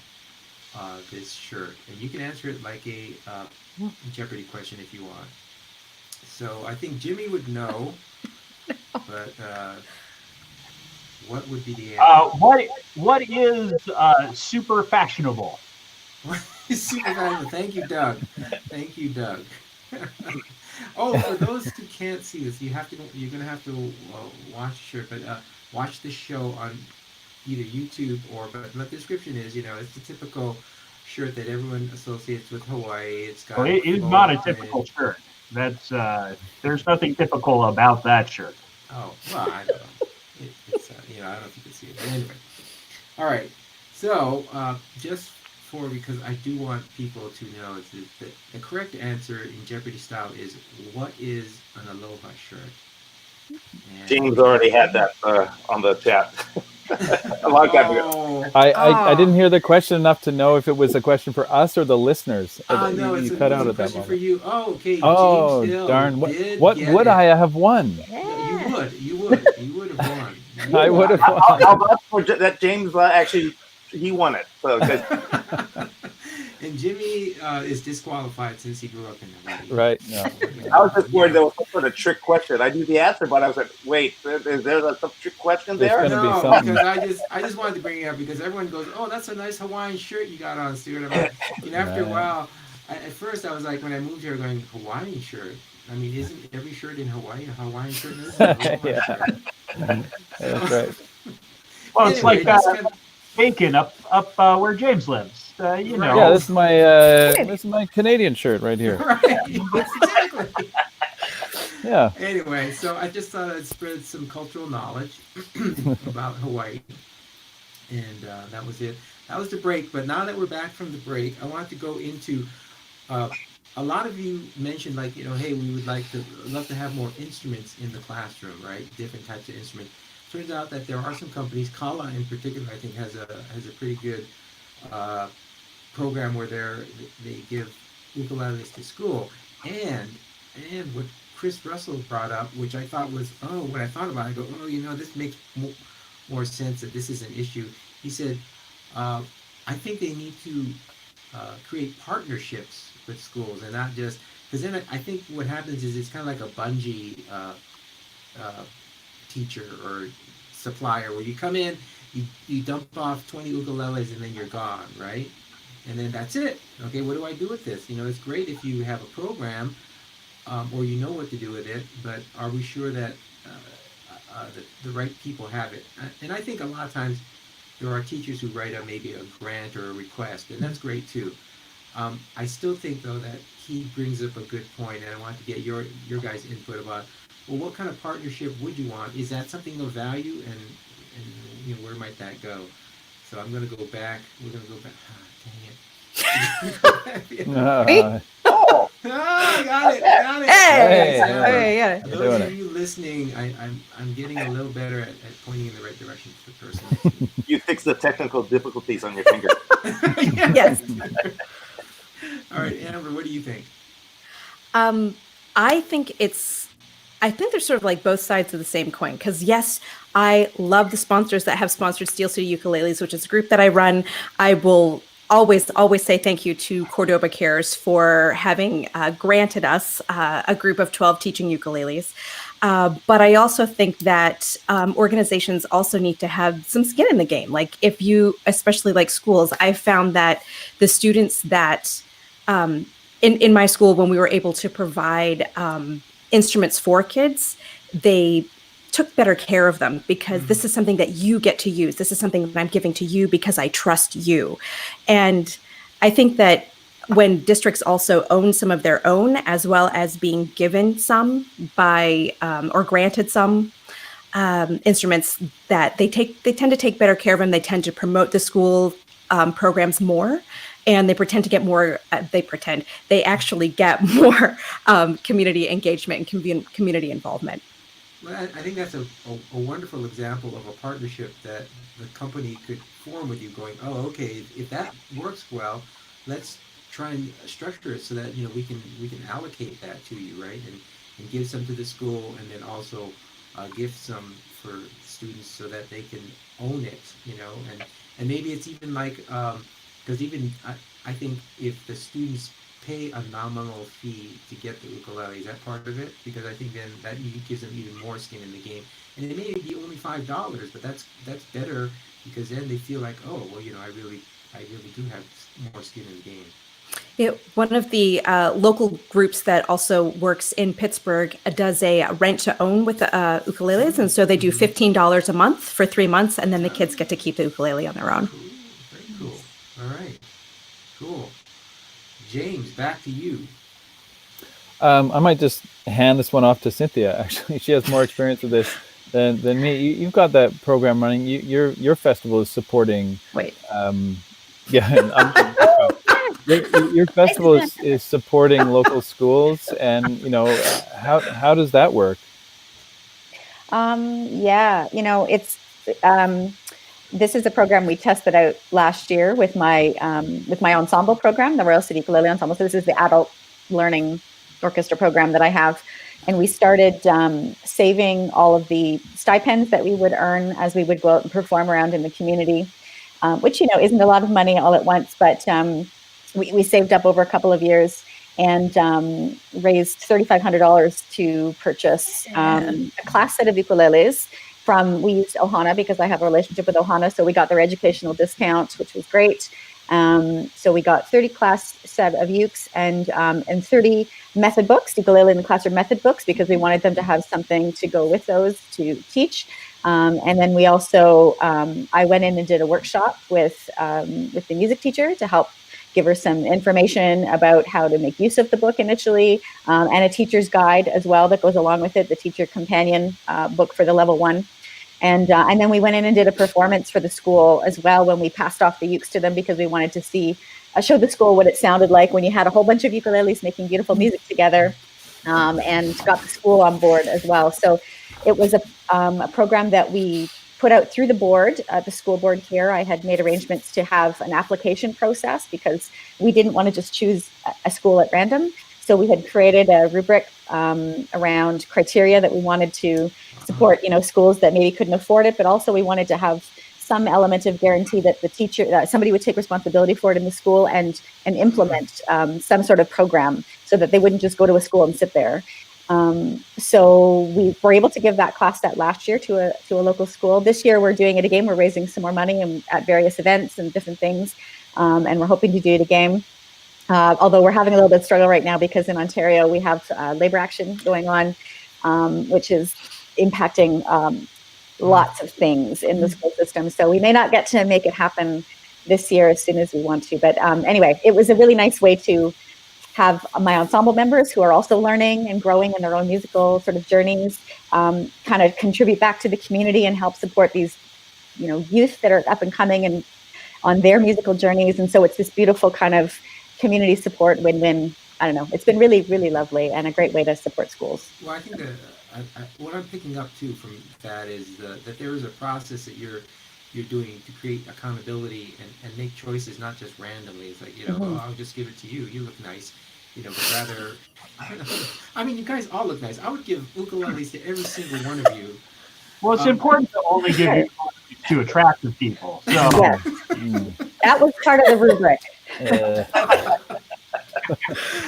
this shirt? And you can answer it like a Jeopardy question if you want. So I think Jimmy would know, but what would be the answer? What is super fashionable? Super valuable. Thank you, Doug. Thank you, Doug. Oh, for those who can't see this, you're gonna have to watch the shirt, but watch the show on either YouTube but the description is, it's the typical shirt that everyone associates with Hawaii. It's got. Well, it is not a typical shirt. That's there's nothing typical about that shirt. Oh, well, I don't know. It's I don't know if you can see it, but anyway. All right. So because I do want people to know is that the correct answer in Jeopardy style is, what is an aloha shirt? And James already had that on the chat a long time ago. Oh, I didn't hear the question enough to know if it was a question for us or the listeners. no, you it's cut out a at that question for moment. you. Oh, okay. Oh, James Hill darn! did What get would it. I have won? You would have won. I would have I'll won. vouch for that James actually he won it. So 'cause And Jimmy is disqualified since he grew up in Hawaii. Right. No. I was just worried there was some sort of trick question. I knew the answer, but I was like, wait, is there some trick question There's there? gonna be No, something. because I just wanted to bring it up because everyone goes, "Oh, that's a nice Hawaiian shirt you got on, Stuart." I'm like, after a Right. while, at first I was like, when I moved here, going, Hawaiian shirt. I mean, isn't every shirt in Hawaii a Hawaiian shirt? No, it's an aloha Yeah. shirt. Yeah, that's right. Well, it's Anyway, like just kind of- bacon up where James lives. You know. Yeah, this is my Canadian shirt right here. right, exactly. Yeah. Anyway, so I just thought I'd spread some cultural knowledge about Hawaii. And that was it. That was the break. But now that we're back from the break, I wanted to go into a lot of you mentioned, like, hey, we would love to have more instruments in the classroom, right? Different types of instruments. Turns out that there are some companies, Kala in particular, I think has a pretty good program where they give ukuleles to school. And what Chris Russell brought up, which I thought was, when I thought about it, I go, this makes more sense that this is an issue. He said, I think they need to create partnerships with schools and not just, because then I think what happens is it's kind of like a bungee teacher or supplier where you come in, you dump off 20 ukuleles and then you're gone, right? And then that's it. Okay, what do I do with this? It's great if you have a program or you know what to do with it, but are we sure that the right people have it. And I think a lot of times there are teachers who write maybe a grant or a request, and that's great too. I still think though that he brings up a good point, and I want to get your guys' input about, well, what kind of partnership would you want? Is that something of value, and where might that go? So I'm going to go back. We're going to go back. Dang it. Oh, I got it. Hey, Hey, For those of you listening, I'm getting a little better at pointing in the right direction to the person. you fix the technical difficulties on your finger. Yes. All right, Amber, what do you think? I think they're sort of like both sides of the same coin. Because yes, I love the sponsors that have sponsored Steel City Ukuleles, which is a group that I run. I will always say thank you to Cordoba Cares for having granted us a group of 12 teaching ukuleles. But I also think that organizations also need to have some skin in the game. Like if you, especially like schools, I found that the students that in my school, when we were able to provide instruments for kids, they took better care of them because this is something that you get to use. This is something that I'm giving to you because I trust you. And I think that when districts also own some of their own, as well as being given some by or granted some instruments, that they tend to take better care of them. They tend to promote the school programs more. And they pretend to get more, they actually get more community engagement and community involvement. Well, I think that's a wonderful example of a partnership that the company could form with you, going, oh, okay, if that works well, let's try and structure it so that we can allocate that to you, right, and give some to the school, and then also give some for students so that they can own it, and maybe it's even like because even I think if the students pay a nominal fee to get the ukulele, is that part of it? Because I think then that gives them even more skin in the game, and it may be only $5, but that's better because then they feel like, oh, well, I really do have more skin in the game. One of the local groups that also works in Pittsburgh does a rent to own with ukuleles, and so they do $15 a month for 3 months, and then the kids get to keep the ukulele on their own. Cool. Very cool. All right. Cool. James, back to you. I might just hand this one off to Cynthia. Actually, she has more experience with this than me. You've got that program running. Your festival is supporting. Wait. Your festival is supporting local schools, and how does that work? It's this is a program we tested out last year with my ensemble program, the Royal City Ukulele Ensemble. So this is the adult learning orchestra program that I have. And we started saving all of the stipends that we would earn as we would go out and perform around in the community, which, isn't a lot of money all at once, but we saved up over a couple of years and raised $3,500 to purchase a class set of ukuleles. We used Ohana because I have a relationship with Ohana, so we got their educational discount, which was great. So we got 30 class set of ukes and 30 method books, ukulele in the classroom method books, because we wanted them to have something to go with those to teach. And then we also, I went in and did a workshop with the music teacher to help give her some information about how to make use of the book initially, and a teacher's guide as well that goes along with it, the teacher companion book for the level 1. And then we went in and did a performance for the school as well when we passed off the ukes to them, because we wanted to show the school what it sounded like when you had a whole bunch of ukuleles making beautiful music together, and got the school on board as well. So it was a program that we put out through the board, the school board here. I had made arrangements to have an application process because we didn't want to just choose a school at random. So we had created a rubric around criteria that we wanted to support, schools that maybe couldn't afford it, but also we wanted to have some element of guarantee that the teacher, somebody would take responsibility for it in the school and implement some sort of program so that they wouldn't just go to a school and sit there. So we were able to give that class set last year to a local school. This year we're doing it again. We're raising some more money at various events and different things, and we're hoping to do it again. Although we're having a little bit of struggle right now because in Ontario we have labor action going on, which is impacting lots of things in the school system. So we may not get to make it happen this year as soon as we want to. But anyway, it was a really nice way to have my ensemble members who are also learning and growing in their own musical sort of journeys, kind of contribute back to the community and help support these, youth that are up and coming and on their musical journeys. And so it's this beautiful kind of community support win-win. I don't know. It's been really, really lovely and a great way to support schools. Well, I think that what I'm picking up too from that is that there is a process that you're doing to create accountability and make choices, not just randomly. It's like, oh, I'll just give it to you. You look nice, but rather, I mean, you guys all look nice. I would give ukuleles to every single one of you. Well, it's important to only give you to attractive people. So Yes. That was part of the rubric.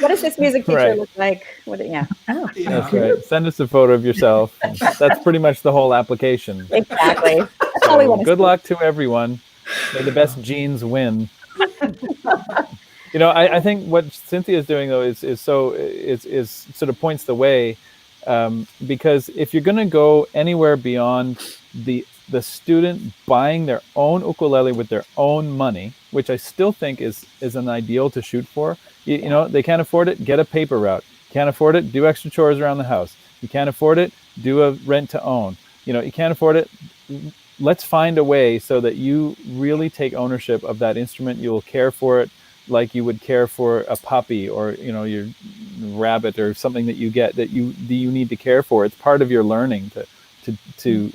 What does this music teacher look like? Yeah. Oh. That's right. Send us a photo of yourself. That's pretty much the whole application. Exactly. That's all we want to Good see. luck to everyone. May the best genes win. I think what Cynthia is doing though is sort of points the way, because if you're going to go anywhere beyond the student buying their own ukulele with their own money, which I still think is an ideal to shoot for. They can't afford it, get a paper route. Can't afford it, do extra chores around the house. You can't afford it, do a rent to own. You can't afford it. Let's find a way so that you really take ownership of that instrument. You'll care for it like you would care for a puppy or your rabbit or something that you get that you need to care for. It's part of your learning to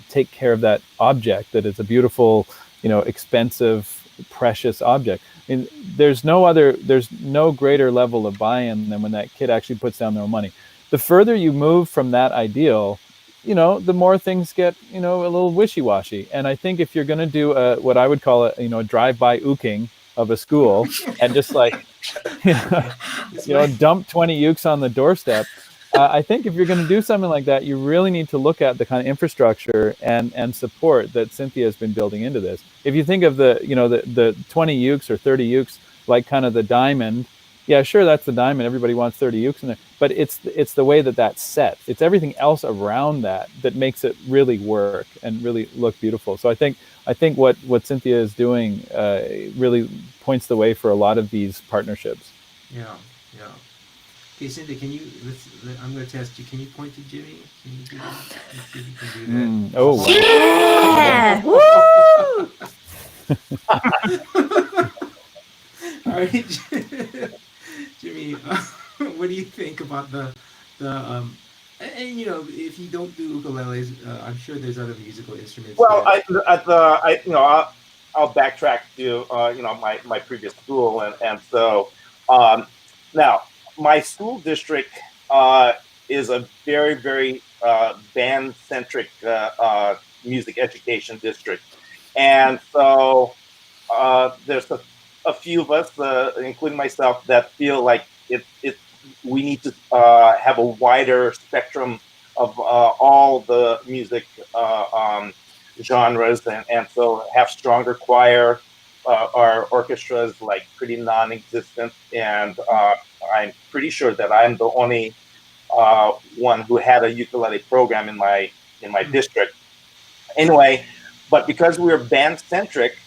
take care of that object that is a beautiful, expensive, precious object. I mean, there's no greater level of buy-in than when that kid actually puts down their own money. The further you move from that ideal, the more things get, a little wishy-washy. And I think if you're going to do what I would call a drive-by ooking of a school and just like, dump 20 ukes on the doorstep, I think if you're going to do something like that, you really need to look at the kind of infrastructure and support that Cynthia has been building into this. If you think of the 20 ukes or 30 ukes like kind of the diamond, yeah, sure, that's the diamond. Everybody wants 30 ukes in there, but it's the way that's set. It's everything else around that makes it really work and really look beautiful. So I think what Cynthia is doing really points the way for a lot of these partnerships. Yeah. Okay, Cynthia, I'm going to test you. Can you point to Jimmy? Can you do that? Let's see if you can do that. Oh, Yeah! Woo! All right, Jimmy, what do you think about the if you don't do ukuleles, I'm sure there's other musical instruments. Well, I'll backtrack to my previous school, and so now my school district is a very, very band centric music education district, and so there's a few of us, including myself, that feel like we need to have a wider spectrum of all the music genres, and so have stronger choir. Our orchestra is like pretty non-existent, and I'm pretty sure that I'm the only one who had a ukulele program in my district. Anyway, but because we're band centric,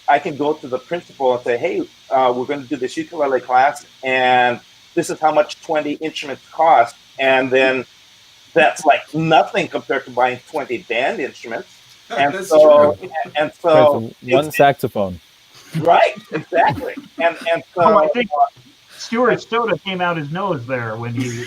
I can go to the principal and say, hey, we're going to do this ukulele class, and this is how much 20 instruments cost. And then that's like nothing compared to buying 20 band instruments. And so one saxophone. Right, exactly. And so I think Stuart soda came out his nose there when he.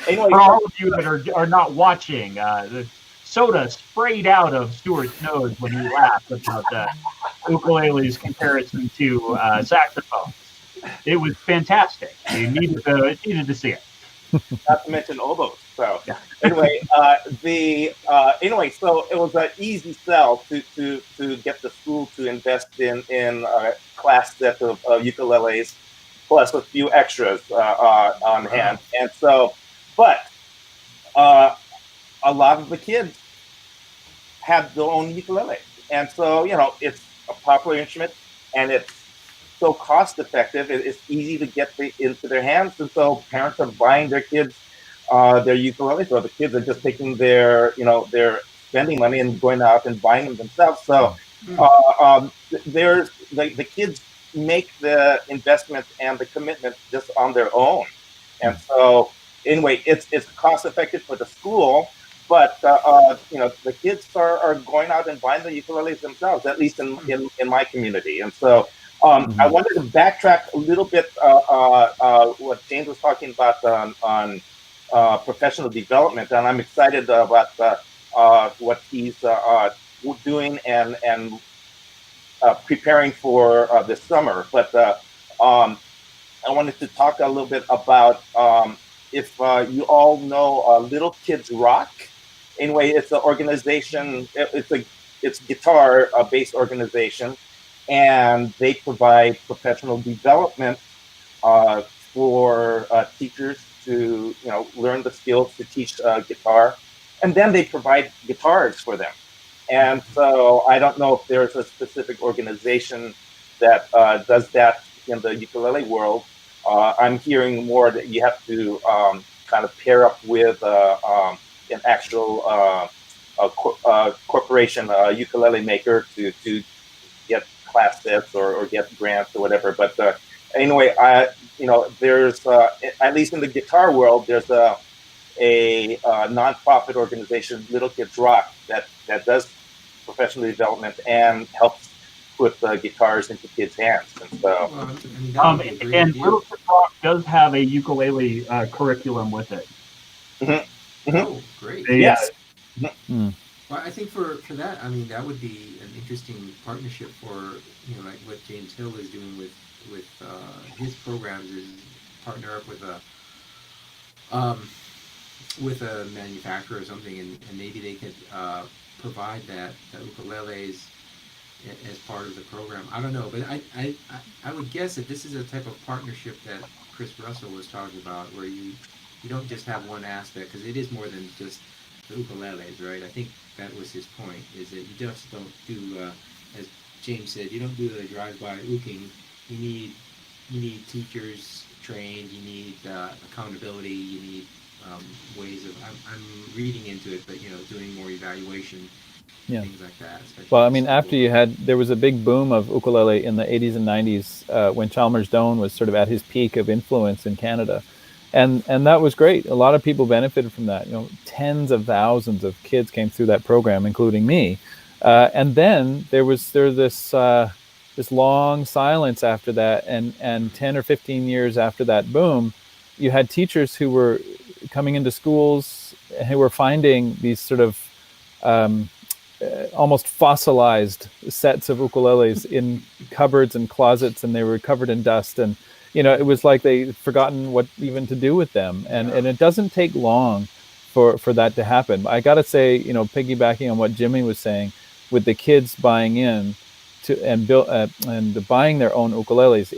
Anyway, for all of you that are not watching, the soda sprayed out of Stuart's nose when he laughed about ukulele's comparison to saxophones. It was fantastic. You needed to see it. Not to mention oboes. So anyway, so it was an easy sell to get the school to invest in a class set of ukuleles plus a few extras on hand. And so, but a lot of the kids have their own ukulele, and so it's a popular instrument, and it's so cost effective. It's easy to get into their hands, and so parents are buying their kids their ukulele, so the kids are just taking their, they're spending money and going out and buying them themselves. So there's the kids make the investment and the commitment just on their own, and so anyway, it's cost effective for the school, but the kids are going out and buying the ukuleles themselves, at least in my community, and so. I wanted to backtrack a little bit what James was talking about on professional development, and I'm excited about what he's doing and preparing for this summer. But I wanted to talk a little bit about if you all know Little Kids Rock. Anyway, it's an organization. It's guitar-based organization. And they provide professional development for teachers to, learn the skills to teach guitar, and then they provide guitars for them. And so I don't know if there's a specific organization that does that in the ukulele world. I'm hearing more that you have to kind of pair up with an actual corporation, ukulele maker to get class sets or get grants or whatever. But anyway, there's at least in the guitar world, there's a nonprofit organization, Little Kids Rock, that does professional development and helps put guitars into kids' hands. And so, and Little Kids Rock does have a ukulele curriculum with it. Oh, great! Yes. Well, I think for that, that would be an interesting partnership for, like what James Hill is doing with his programs, is partner up with a manufacturer or something, and maybe they could provide that ukuleles as part of the program. I don't know, but I would guess that this is a type of partnership that Chris Russell was talking about, where you don't just have one aspect, because it is more than just the ukuleles, right? I think that was his point, is that you just don't do, as James said, you don't do the drive-by uking. You need teachers trained. You need accountability. You need ways of. I'm reading into it, but doing more evaluation, things like that. Well, after there was a big boom of ukulele in the 80s and 90s when Chalmers Doan was sort of at his peak of influence in Canada. And that was great. A lot of people benefited from that. Tens of thousands of kids came through that program, including me. And then there was this long silence after that, and 10 or 15 years after that boom, you had teachers who were coming into schools who were finding these sort of almost fossilized sets of ukuleles in cupboards and closets, and they were covered in dust, and it was like they'd forgotten what even to do with them. And it doesn't take long for that to happen. I got to say, piggybacking on what Jimmy was saying, with the kids buying in and buying their own ukuleles,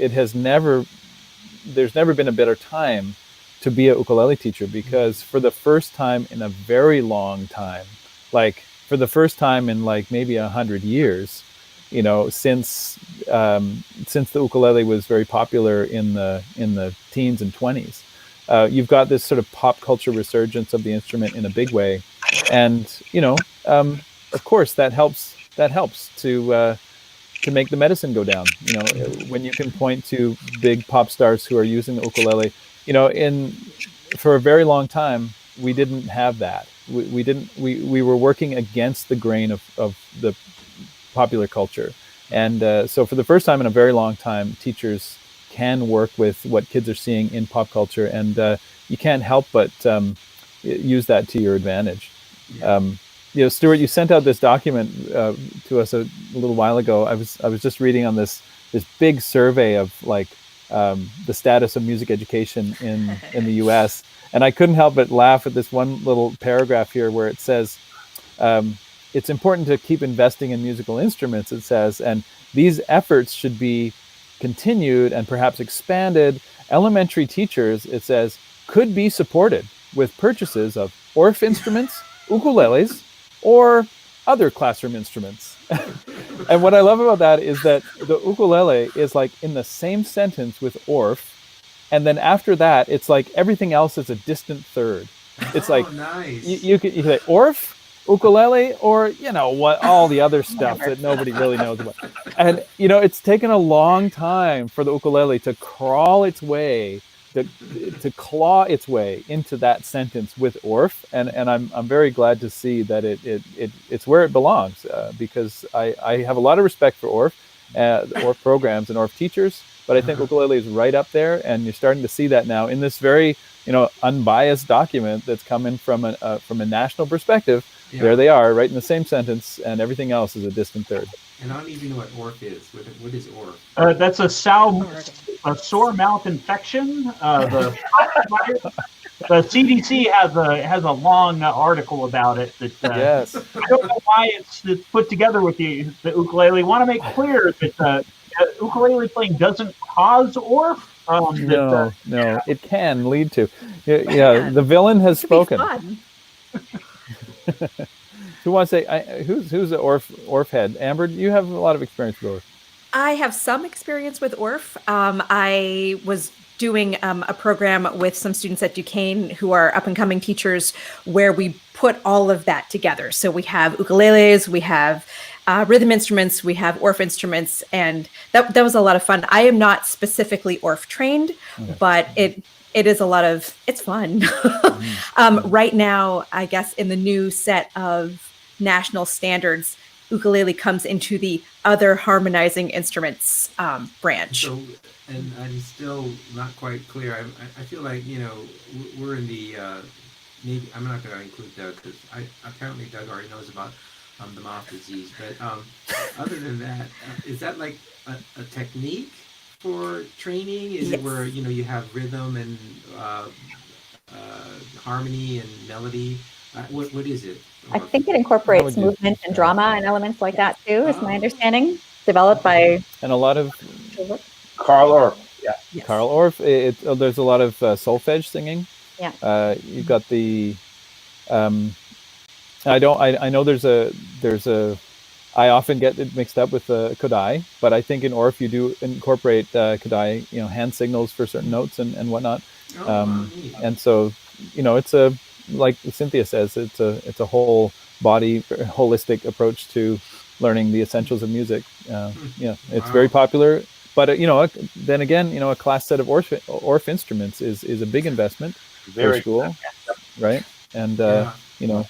there's never been a better time to be a ukulele teacher, because for the first time in a very long time, like for the first time in like maybe 100 years, since the ukulele was very popular in the teens and 20s, you've got this sort of pop culture resurgence of the instrument in a big way, and of course that helps to make the medicine go down. When you can point to big pop stars who are using the ukulele, for a very long time we didn't have that. We were working against the grain of the popular culture, and so for the first time in a very long time, teachers can work with what kids are seeing in pop culture, and you can't help but use that to your advantage. Stuart, you sent out this document to us a little while ago. I was just reading on this big survey of like the status of music education in the U.S., and I couldn't help but laugh at this one little paragraph here where it says, it's important to keep investing in musical instruments, it says, and these efforts should be continued and perhaps expanded. Elementary teachers, it says, could be supported with purchases of ORF instruments, ukuleles, or other classroom instruments. And what I love about that is that the ukulele is like in the same sentence with ORF, and then after that, it's like everything else is a distant third. It's like nice. you could say Orff, ukulele, or what, all the other stuff that nobody really knows about. And it's taken a long time for the ukulele to crawl its way, to claw its way into that sentence with Orff, and I'm very glad to see that it's where it belongs, because I have a lot of respect for Orff, the Orff programs and Orff teachers, but I think ukulele is right up there, and you're starting to see that now in this very unbiased document that's coming from a national perspective. Yeah. There they are, right in the same sentence, and everything else is a distant third. And I don't even know what Orff is. What is Orff? That's a sore mouth infection. The CDC has a long article about it. That yes. I don't know why it's put together with the ukulele. Want to make clear that ukulele playing doesn't cause Orff. No, it can lead to. Yeah, the villain has spoken. Who wants to say? Who's the Orff head? Amber, you have a lot of experience with Orff. I have some experience with Orff. I was doing a program with some students at Duquesne who are up and coming teachers, where we put all of that together. So we have ukuleles, we have rhythm instruments, we have Orff instruments, and that was a lot of fun. I am not specifically Orff trained, but it is a lot of, it's fun. Right now, I guess in the new set of national standards, ukulele comes into the other harmonizing instruments branch. So, and I'm still not quite clear. I feel like, we're in the, maybe, I'm not going to include Doug, because apparently Doug already knows about the mouth disease. But other than that, is that like a technique for training? Is it where you have rhythm and harmony and melody? What is it? I think it incorporates movement and drama and elements like that too, is my understanding. Developed by and a lot of Carl Orff. Yeah, yes. Carl Orff. There's a lot of solfege singing. Yeah. You've got the. I know there's a. I often get it mixed up with Kodai, but I think in Orff you do incorporate Kodai, hand signals for certain notes and whatnot. And so, it's a, like Cynthia says, it's a whole body, holistic approach to learning the essentials of music. It's very popular, but then again, a class set of Orff instruments is a big investment for school, right? And $5,000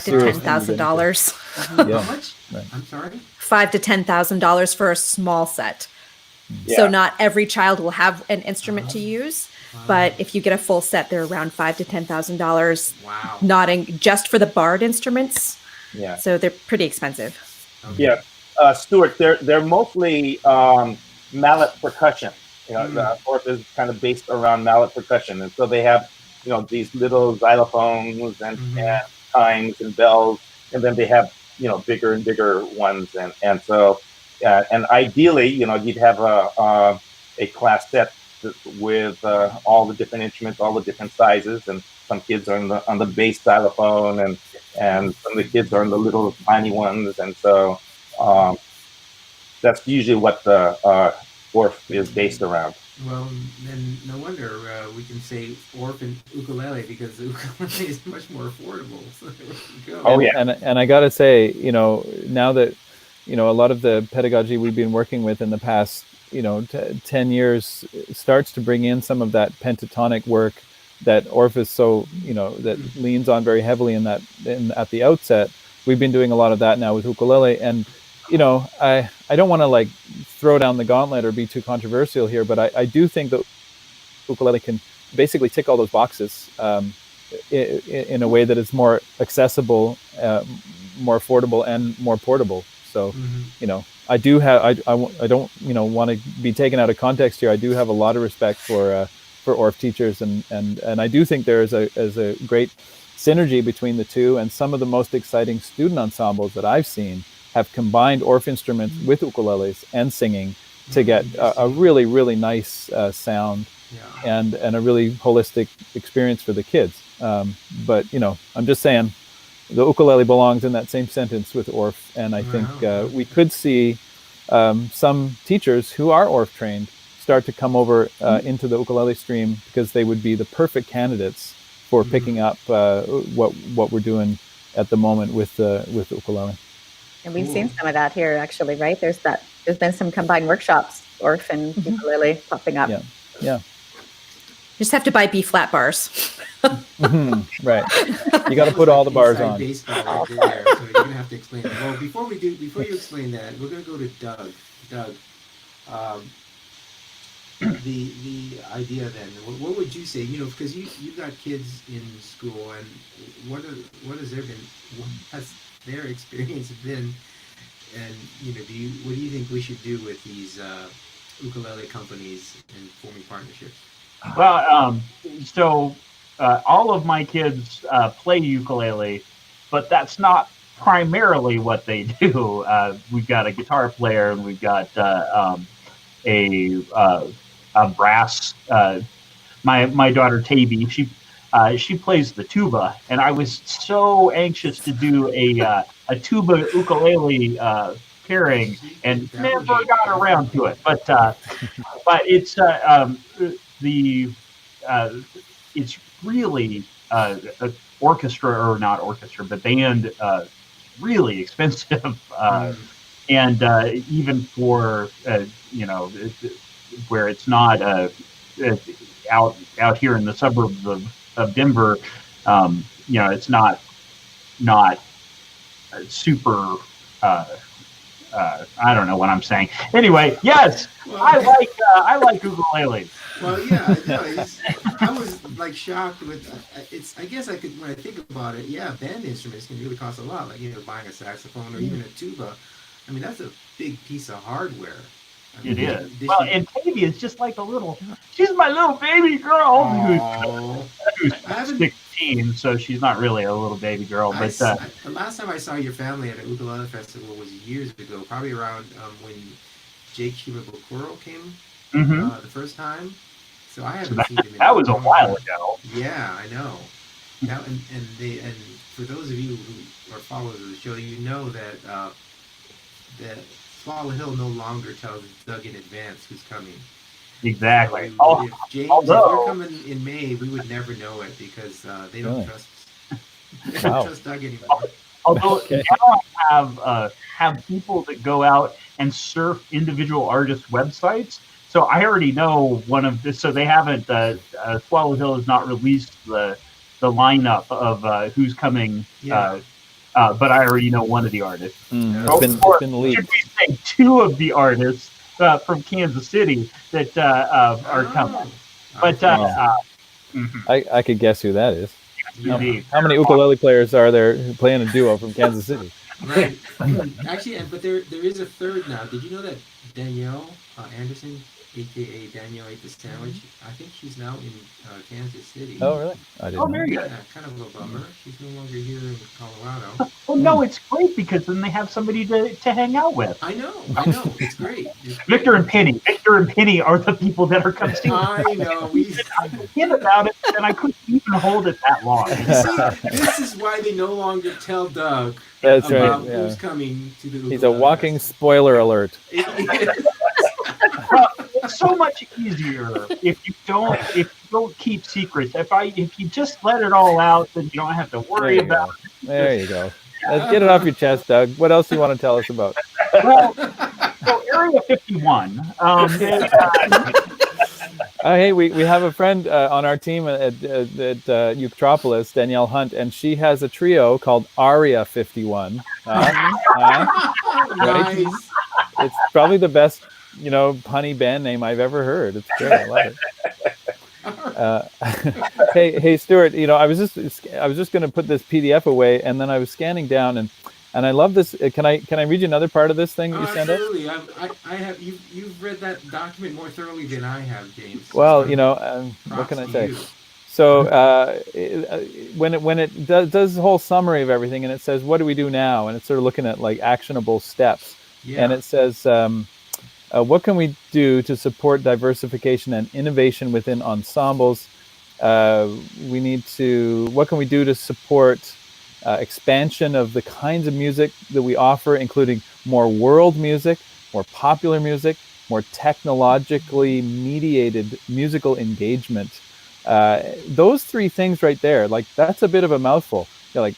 to $10,000. How much? Right. I'm sorry. $5,000 to $10,000 for a small set. Yeah. So not every child will have an instrument to use, but if you get a full set, they're around $5,000 to $10,000. Wow. Not just for the barred instruments. Yeah. So they're pretty expensive. Okay. Yeah. Stuart, they're mostly mallet percussion. The Orff is kind of based around mallet percussion, and so they have these little xylophones and chimes and bells, and then they have bigger and bigger ones, and so and ideally you'd have a class set with all the different instruments, all the different sizes, and some kids are on the bass xylophone, and some of the kids are on the little tiny ones, and so that's usually what the Orff is based around. Well, then no wonder we can say Orff and ukulele, because the ukulele is much more affordable. So there we go. Oh yeah, and I gotta say, now that a lot of the pedagogy we've been working with in the past 10 years starts to bring in some of that pentatonic work that Orff is so that leans on very heavily at the outset. We've been doing a lot of that now with ukulele, and I don't want to throw down the gauntlet or be too controversial here, but I do think that ukulele can basically tick all those boxes in a way that is more accessible, more affordable, and more portable. So, I do have I don't want to be taken out of context here. I do have a lot of respect for Orff teachers, and I do think there is a great synergy between the two, and some of the most exciting student ensembles that I've seen have combined Orff instruments with ukuleles and singing to get a really, really nice sound and a really holistic experience for the kids. But I'm just saying, the ukulele belongs in that same sentence with Orff, and I think we could see some teachers who are Orff trained start to come over into the ukulele stream, because they would be the perfect candidates for picking up what we're doing at the moment with ukulele. And we've seen some of that here, actually, right? There's been some combined workshops, Orff and ukulele popping up. Yeah. You just have to buy B flat bars. Right. You got to put all the bars on. Baseball right there, so you're gonna have to explain it. Well, before you explain that, we're gonna go to Doug. Doug, the idea then. What would you say? You know, because you've got kids in school, and what has their experience been? And you know, what do you think we should do with these ukulele companies and forming partnerships? Well, so all of my kids play ukulele, but that's not primarily what they do. We've got a guitar player, and we've got a brass. My daughter Tavi, she plays the tuba, and I was so anxious to do a tuba ukulele pairing, and never got around to it. But it's it's really orchestra, or not orchestra, but band, really expensive, and even for where it's not out here in the suburbs of Denver, it's not super. I don't know what I'm saying. Anyway, yes, well, I like ukulele. Well, yeah, no, I was like shocked with it's. I guess when I think about it, yeah, band instruments can really cost a lot. Like buying a saxophone or even a tuba. I mean, that's a big piece of hardware. I mean, it is. Well, and Tavi is just like she's my little baby girl who's 16, so she's not really a little baby girl. But the last time I saw your family at a ukulele festival was years ago, probably around when Jake Shimabukuro came the first time. So I haven't seen him in that was a while ago. Yeah, I know. Now, and for those of you who are followers of the show, you know that that Swallow Hill no longer tells Doug in advance who's coming. Exactly. So if you're coming in May, we would never know it because they don't trust. They don't trust Doug anymore. Although now I have people that go out and surf individual artists' websites. So I already know one of this. So they haven't. Swallow Hill has not released the lineup of who's coming. Yeah. But I already know one of the artists. It's been leaked. Should we say two of the artists from Kansas City that are coming? But I could guess who that is. Yes, how many ukulele players are there who play in a duo from Kansas City? Right. Actually, but there is a third now. Did you know that Danielle Anderson, aka Danielle Ate the Sandwich, I think she's now in Kansas City. Oh, really? I didn't know. Very good. Yeah, kind of a bummer. She's no longer here in Colorado. Well, no, it's great because then they have somebody to hang out with. I know. It's great. Victor and Penny are the people that are coming. I know. I forget about it, and I couldn't even hold it that long. See, this is why they no longer tell Doug about who's coming to the. He's a walking spoiler alert. Well, it's so much easier if you don't keep secrets. If you just let it all out, then you don't have to worry about it. There you go. Let's get it off your chest, Doug. What else do you want to tell us about? Well, so Area 51. Hey, we have a friend on our team at Utropolis, Danielle Hunt, and she has a trio called Aria 51. Right? It's probably the best, punny band name I've ever heard. It's great. I love it. Hey, Stuart. I was just going to put this PDF away, and then I was scanning down, and I love this. Can I read you another part of this thing that you sent us? Absolutely. I have. You've read that document more thoroughly than I have, James. Well, what can I say? So when it does a whole summary of everything, and it says, "What do we do now?" and it's sort of looking at like actionable steps, and it says. What can we do to support diversification and innovation within ensembles? What can we do to support expansion of the kinds of music that we offer, including more world music, more popular music, more technologically mediated musical engagement, Those three things right there, like that's a bit of a mouthful. You know, like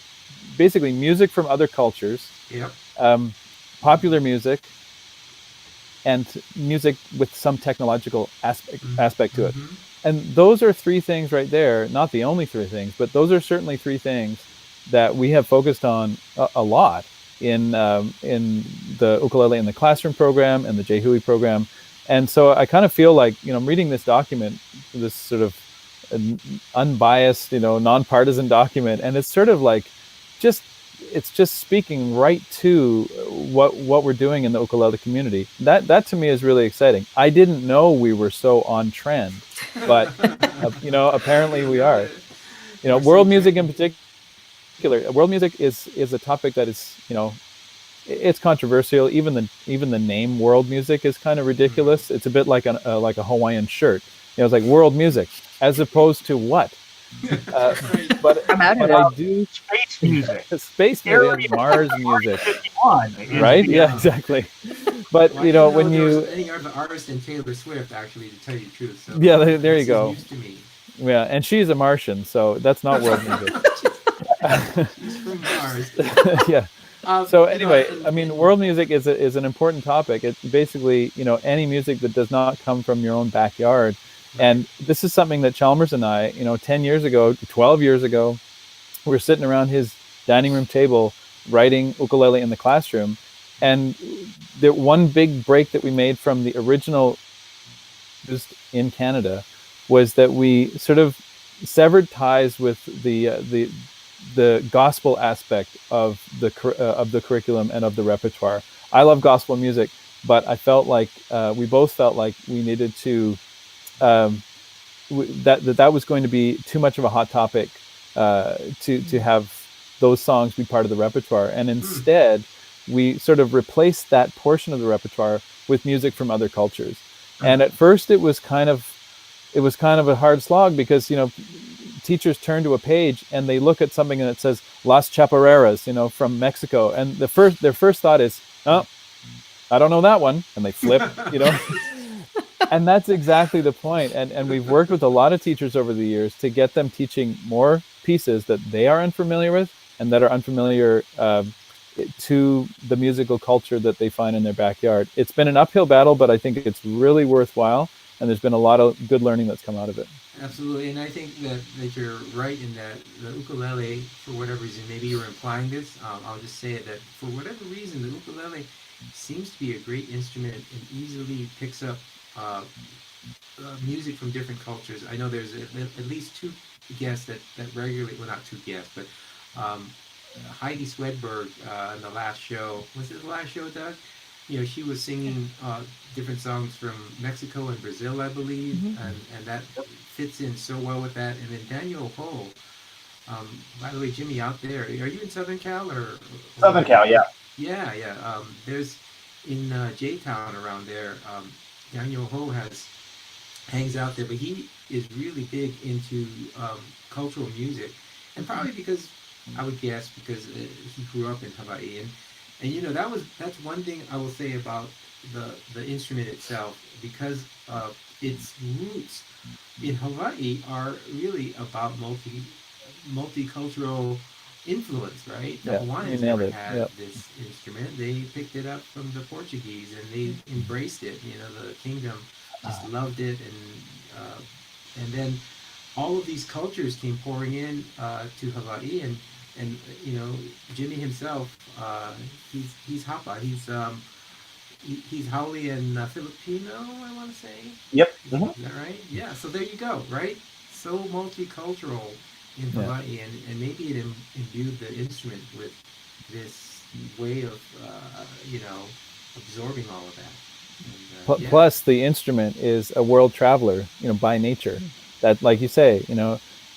basically music from other cultures, Yep. popular music, and music with some technological aspect to it. And those are three things right there, not the only three things, but those are certainly three things that we have focused on a lot in the Ukulele in the Classroom program and the JHUI program. And so I kind of feel like, I'm reading this document, this sort of unbiased, nonpartisan document, and it's sort of like it's just speaking right to what we're doing in the ukulele community. That to me is really exciting. I didn't know we were so on trend, but apparently we are. World music in particular. World music is a topic that is, it's controversial. Even the name world music is kind of ridiculous. It's a bit like a Hawaiian shirt. It's like world music as opposed to what? But I do space music. Space music, Mars music, right? Yeah, exactly. But when you any other artist than Taylor Swift, actually, to tell you the truth. So yeah, there you go. News to me. Yeah, and she's a Martian, so that's not world music. She's from Mars. Yeah. So anyway, I mean, world music is an important topic. It's basically any music that does not come from your own backyard. And this is something that Chalmers and I, 10 years ago, 12 years ago, we were sitting around his dining room table writing ukulele in the classroom. And the one big break that we made from the original just in Canada was that we sort of severed ties with the gospel aspect of the curriculum and of the repertoire. I love gospel music, but I felt like we both felt like we needed to that was going to be too much of a hot topic to have those songs be part of the repertoire, and instead we sort of replaced that portion of the repertoire with music from other cultures. And at first it was kind of a hard slog because teachers turn to a page and they look at something and it says Las Chaparreras, from Mexico, and their first thought is, oh, I don't know that one, and they flip, And that's exactly the point. And we've worked with a lot of teachers over the years to get them teaching more pieces that they are unfamiliar with and that are unfamiliar to the musical culture that they find in their backyard. It's been an uphill battle, but I think it's really worthwhile. And there's been a lot of good learning that's come out of it. Absolutely. And I think that you're right in that the ukulele, for whatever reason, maybe you were implying this, I'll just say it, that for whatever reason, the ukulele seems to be a great instrument and easily picks up music from different cultures. I know there's at least two guests that regularly, well, not two guests, but Heidi Swedberg in the last show. Was it the last show, Doug? She was singing different songs from Mexico and Brazil, I believe, and that fits in so well with that. And then Danielle Hunt. By the way, Jimmy, out there, are you in Southern Cal or Southern Cal? Yeah. Yeah. There's in J-Town around there. Danielle Hunt hangs out there, but he is really big into cultural music, and probably because I would guess because he grew up in Hawaii, and that's one thing I will say about the instrument itself, because its roots in Hawaii are really about multicultural influence, right? The Hawaiians never had this instrument. They picked it up from the Portuguese and they embraced it. The kingdom just loved it, and then all of these cultures came pouring in to Hawaii, and Jimmy himself, he's Hapa. He's Haole and Filipino, I want to say. Yep. Is that right? Yeah. So there you go. Right. So multicultural in Hawaii, and maybe it imbued the instrument with this way of absorbing all of that. And, Plus, the instrument is a world traveler, by nature. That, like you say,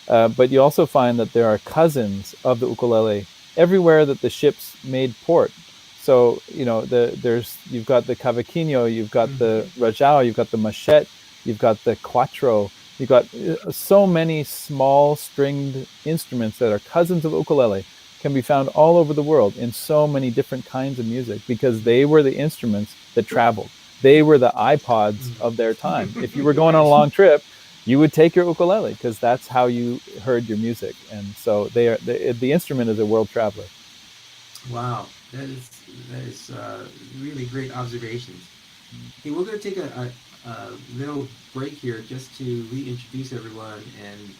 but you also find that there are cousins of the ukulele everywhere that the ships made port. So you've got the cavaquinho, you've got the rajao, you've got the machete, you've got the cuatro. You've got so many small stringed instruments that are cousins of ukulele, can be found all over the world in so many different kinds of music, because they were the instruments that traveled. They were the iPods of their time. If you were going on a long trip, you would take your ukulele because that's how you heard your music. And so the instrument is a world traveler. Wow, that is really great observations. Hey, we're going to take a little break here just to reintroduce everyone, and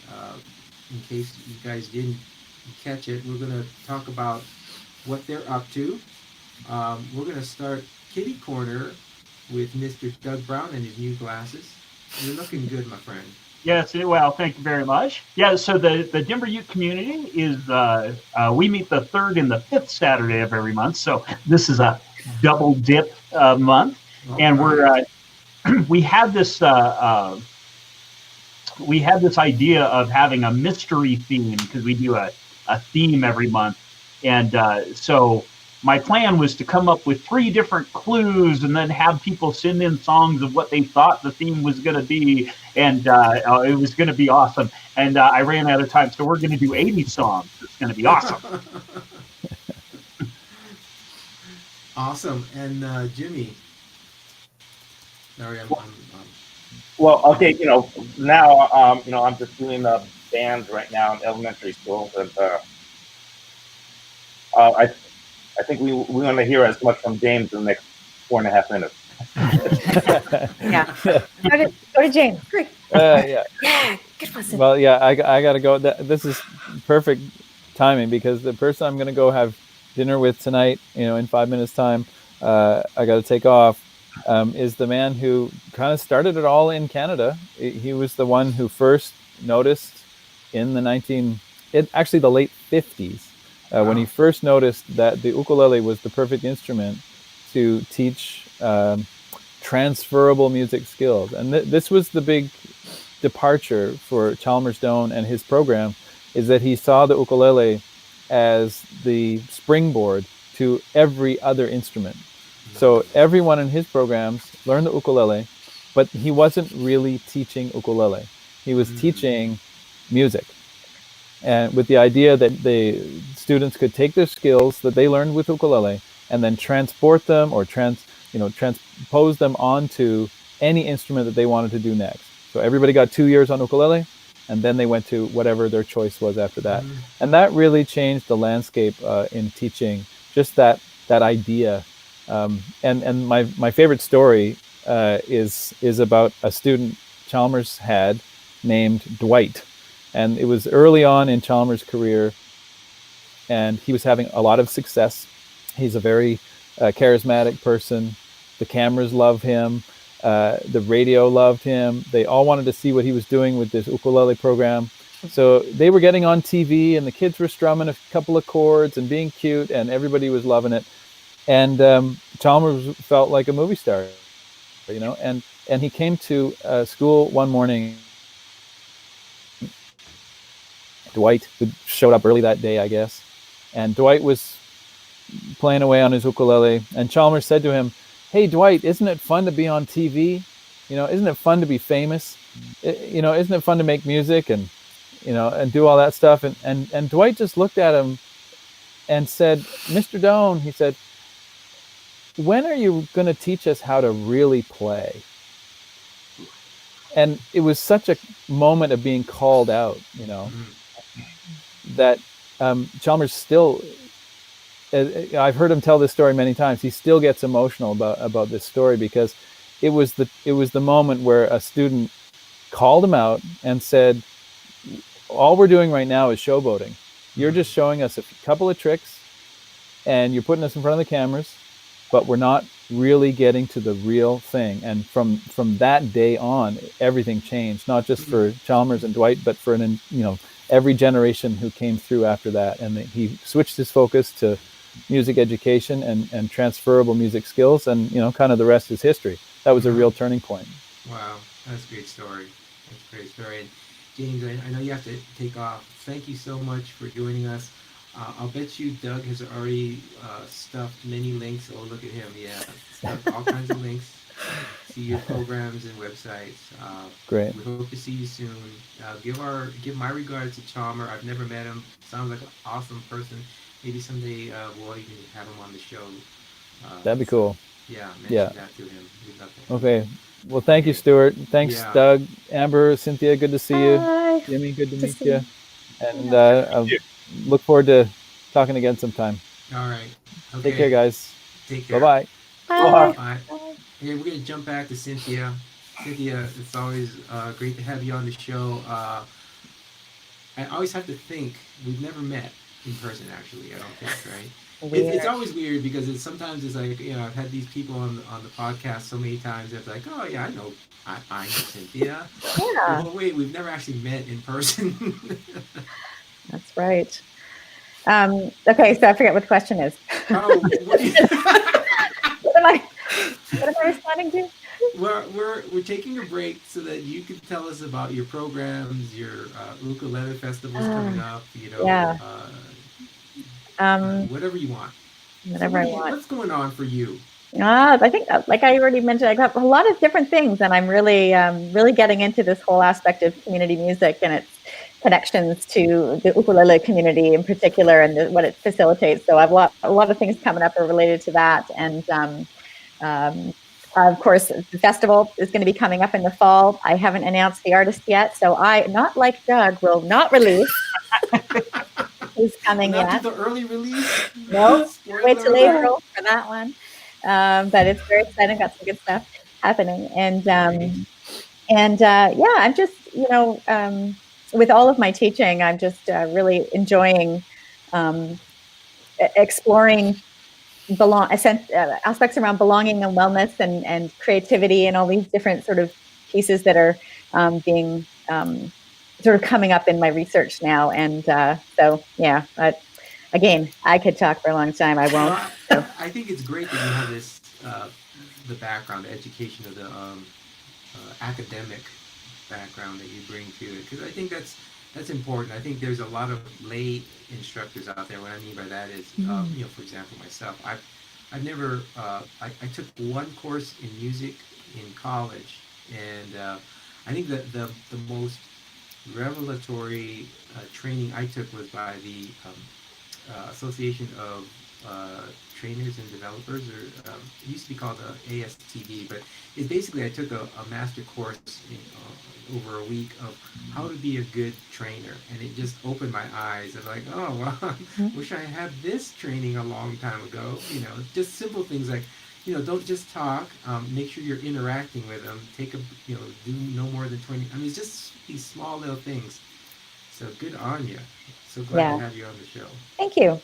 in case you guys didn't catch it, we're going to talk about what they're up to. We're going to start Kitty Corner with Mr. Doug Brown and his new glasses. You're looking good, my friend. Yes, well, thank you very much. Yeah, so the Denver Ute community is, we meet the 3rd and the 5th Saturday of every month. So this is a double dip month. And we're, we had this idea of having a mystery theme because we do a theme every month. And so my plan was to come up with 3 different clues and then have people send in songs of what they thought the theme was going to be. And it was going to be awesome. And I ran out of time. So we're going to do 80 songs. It's going to be awesome. Awesome. And Jimmy. Sorry, Well, okay, now, I'm just doing a band right now in elementary school, and I think we want to hear as much from James in the next 4.5 minutes. Yeah. Go to James. Great. Yeah. Yeah. Good one. Well, yeah, I got to go. This is perfect timing because the person I'm going to go have dinner with tonight, in 5 minutes time, I got to take off, is the man who kind of started it all in Canada. He was the one who first noticed in the late 50s, when he first noticed that the ukulele was the perfect instrument to teach transferable music skills. And this was the big departure for Chalmers Doan and his program, is that he saw the ukulele as the springboard to every other instrument. So everyone in his programs learned the ukulele, but he wasn't really teaching ukulele. He was teaching music. And with the idea that the students could take their skills that they learned with ukulele and then transport them or transpose them onto any instrument that they wanted to do next. So everybody got 2 years on ukulele, and then they went to whatever their choice was after that. And that really changed the landscape in teaching, just that idea. And my favorite story is about a student Chalmers had named Dwight. And it was early on in Chalmers' career, and he was having a lot of success. He's a very charismatic person. The cameras love him. The radio loved him. They all wanted to see what he was doing with this ukulele program. So they were getting on TV, and the kids were strumming a couple of chords and being cute, and everybody was loving it. And Chalmers felt like a movie star, and he came to school one morning. Dwight showed up early that day, I guess, and Dwight was playing away on his ukulele, and Chalmers said to him, "Hey, Dwight, isn't it fun to be on TV? Isn't it fun to be famous? Isn't it fun to make music and do all that stuff?" And Dwight just looked at him and said, "Mr. Doan," he said, "when are you going to teach us how to really play?" And it was such a moment of being called out, that Chalmers still, I've heard him tell this story many times. He still gets emotional about this story because it was the moment where a student called him out and said, "All we're doing right now is showboating. You're just showing us a couple of tricks, and you're putting us in front of the cameras, but we're not really getting to the real thing." And from that day on, everything changed, not just for Chalmers and Dwight, but for every generation who came through after that. And he switched his focus to music education and transferable music skills, and kind of the rest is history. That was a real turning point. Wow, that's a great story. That's a great story. And James, I know you have to take off. Thank you so much for joining us. I'll bet you Doug has already stuffed many links. Oh, look at him. Yeah, stuffed all kinds of links. See your programs and websites. Great. We hope to see you soon. Give my regards to Chalmer. I've never met him. Sounds like an awesome person. Maybe someday we'll even have him on the show. That'd be cool. mention that to him. We'd love to. Okay. Well, thank you, Stuart. Thanks, Yeah. Doug, Amber, Cynthia. Good to see you. Bye. Jimmy, good to meet see you. you. And I'll look forward to talking again sometime. All right. Okay. Take care, guys. Take care. Bye-bye. Bye. Bye. Okay, we're gonna jump back to Cynthia. Cynthia, it's always great to have you on the show. I always have to think we've never met in person. Actually, I don't think, right? It's always weird because sometimes it's like, I've had these people on the podcast so many times. It's like, oh yeah, I know Cynthia. Yeah. Well, wait, we've never actually met in person. That's right. Okay, so I forget what the question is. Oh, What am I responding to? we're taking a break so that you can tell us about your programs, your ukulele festivals coming up. Yeah. Whatever you want. Whatever I want. What's going on for you? I think, like I already mentioned, I got a lot of different things, and I'm really, really getting into this whole aspect of community music and its connections to the ukulele community in particular, and what it facilitates. So I've a lot of things coming up are related to that, and of course, the festival is going to be coming up in the fall. I haven't announced the artist yet, so I, not like Doug, will not release who's coming Not yet. do the early release. No, Spoiler wait till alert. April for that one. But it's very exciting. Got some good stuff happening, and yeah, I'm just with all of my teaching, I'm just really enjoying exploring aspects around belonging and wellness and creativity and all these different sort of pieces that are being sort of coming up in my research now. And so, yeah, but again, I could talk for a long time. I won't. Well, I think it's great that you have this, the background, the education of the academic background that you bring to it, because I think that's important. I think there's a lot of lay instructors out there. What I mean by that is, for example, myself, I've never, I took one course in music in college, and I think that the most revelatory training I took was by the Association of Trainers and Developers, or it used to be called the ASTD, but it basically, I took a master course over a week of how to be a good trainer, and it just opened my eyes. I'm like, oh well, wish I had this training a long time ago. Just simple things like, don't just talk. Make sure you're interacting with them. Take do no more than 20. I mean, it's just these small little things. So good on you. So glad to have you on the show. Thank you.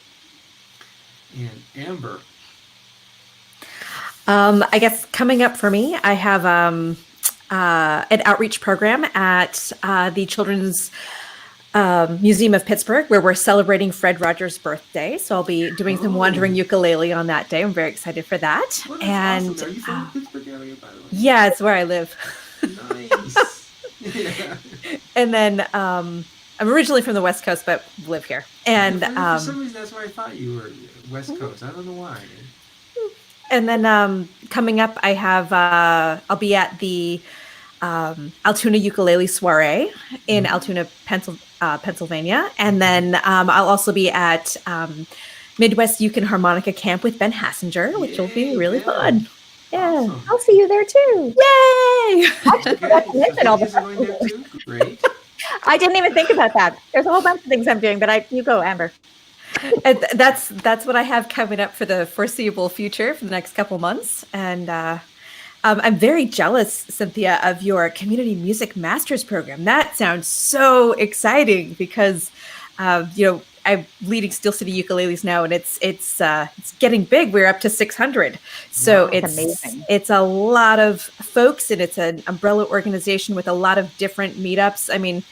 And Amber. I guess coming up for me, I have an outreach program at the Children's Museum of Pittsburgh, where we're celebrating Fred Rogers' birthday. So I'll be doing some wandering ukulele on that day. I'm very excited for that. Well, and awesome. Are you from the Pittsburgh area, by the way? yeah, it's where I live. Nice. Yeah. And then I'm originally from the West Coast, but live here. And for some reason, that's why I thought you were West Coast. I don't know why. And then coming up, I have I'll be at the Altoona Ukulele Soiree in Altoona, Pennsylvania, and then I'll also be at Midwest Uke and Harmonica Camp with Ben Hassinger, which will be really fun. Yeah, Awesome. I'll see you there too. Yay! Mention all the Cynthia going there too? Great. I didn't even think about that. There's a whole bunch of things I'm doing, but you go, Amber. And that's what I have coming up for the foreseeable future for the next couple months. And I'm very jealous, Cynthia, of your community music master's program. That sounds so exciting because, I'm leading Steel City Ukuleles now, and it's getting big. We're up to 600, so Wow, it's amazing. It's a lot of folks, and it's an umbrella organization with a lot of different meetups. I mean,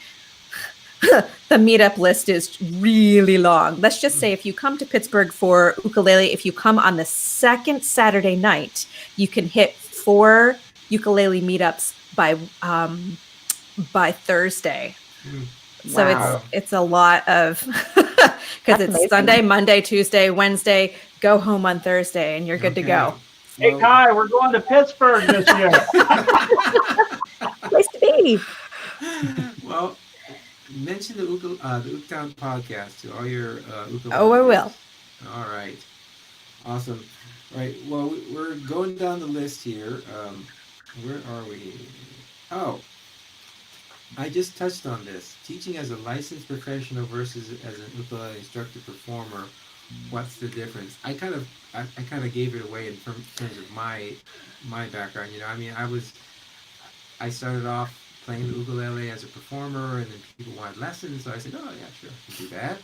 the meetup list is really long. Let's just say if you come to Pittsburgh for ukulele, if you come on the second Saturday night, you can hit 4 ukulele meetups by Thursday. So Wow. it's a lot of because it's amazing. Sunday, Monday, Tuesday, Wednesday, go home on Thursday, and you're good to go. Hey, Kai, we're going to Pittsburgh this year. Place to be. Well, mention the OokTown Podcast to all your ukulele. Oh, I will. All right. Awesome. Right. Well, we're going down the list here. Where are we? Oh, I just touched on this. Teaching as a licensed professional versus as an ukulele instructor performer. What's the difference? I kind of gave it away in terms of my background. You know, I mean, I started off playing the ukulele as a performer, and then people wanted lessons, so I said, oh yeah, sure, I can do that.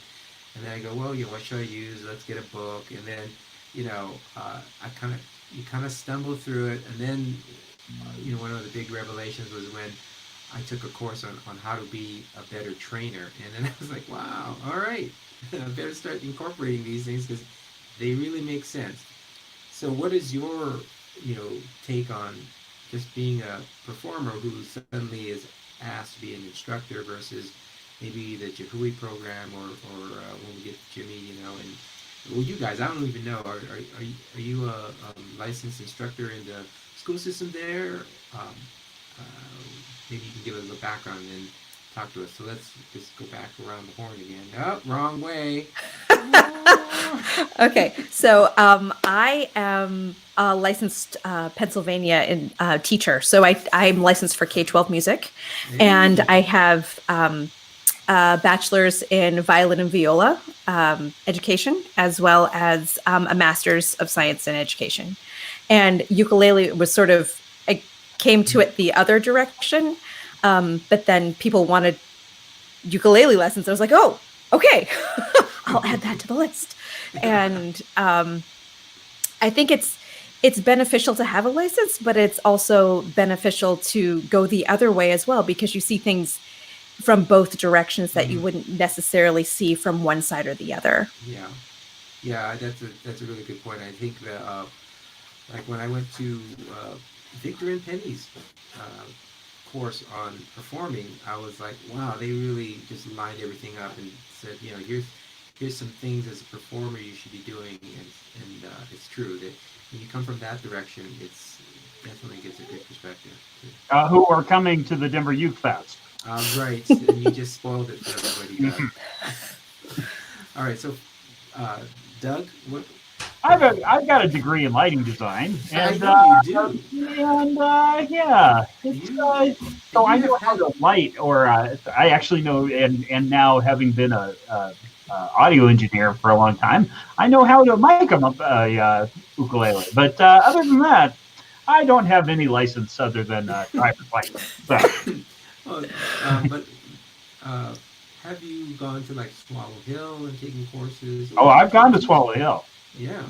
And then I go, well, you know, what should I use? Let's get a book, and then, you know, you kind of stumble through it, and then, you know, one of the big revelations was when I took a course on how to be a better trainer, and then I was like, wow, all right, I better start incorporating these things because they really make sense. So, what is your, you know, take on just being a performer who suddenly is asked to be an instructor versus maybe the Jahui program or when we get to Jimmy, you know, and well, you guys, I don't even know. Are you a licensed instructor in the school system there? Uh, Maybe you can give us a background and then talk to us. So let's just go back around the horn again. Oh, wrong way. Okay, so I am a licensed Pennsylvania teacher. So I'm licensed for K-12 music, and I have a bachelor's in violin and viola education, as well as a master's of science in education. And ukulele was sort of, I came to it the other direction, but then people wanted ukulele lessons. I was like, oh, okay, I'll add that to the list. And I think it's beneficial to have a license, but it's also beneficial to go the other way as well, because you see things from both directions that you wouldn't necessarily see from one side or the other. Yeah, that's a really good point. I think that like when I went to Victor and Penny's course on performing, I was like, wow, they really just lined everything up and said, you know, here's some things as a performer you should be doing, and it's true that when you come from that direction, it's definitely gives a good perspective. Who are coming to the Denver Uke Fest. Right, and you just spoiled it for everybody, Doug. All right, so Doug, what? I've got a degree in lighting design, and I know you do. Yeah, so I know how to light, or I actually know, and now having been a audio engineer for a long time, I know how to mic a ukulele. But other than that, I don't have any license other than driver's license. So. But have you gone to like Swallow Hill and taken courses? Oh, I've gone to Swallow Hill. Yeah.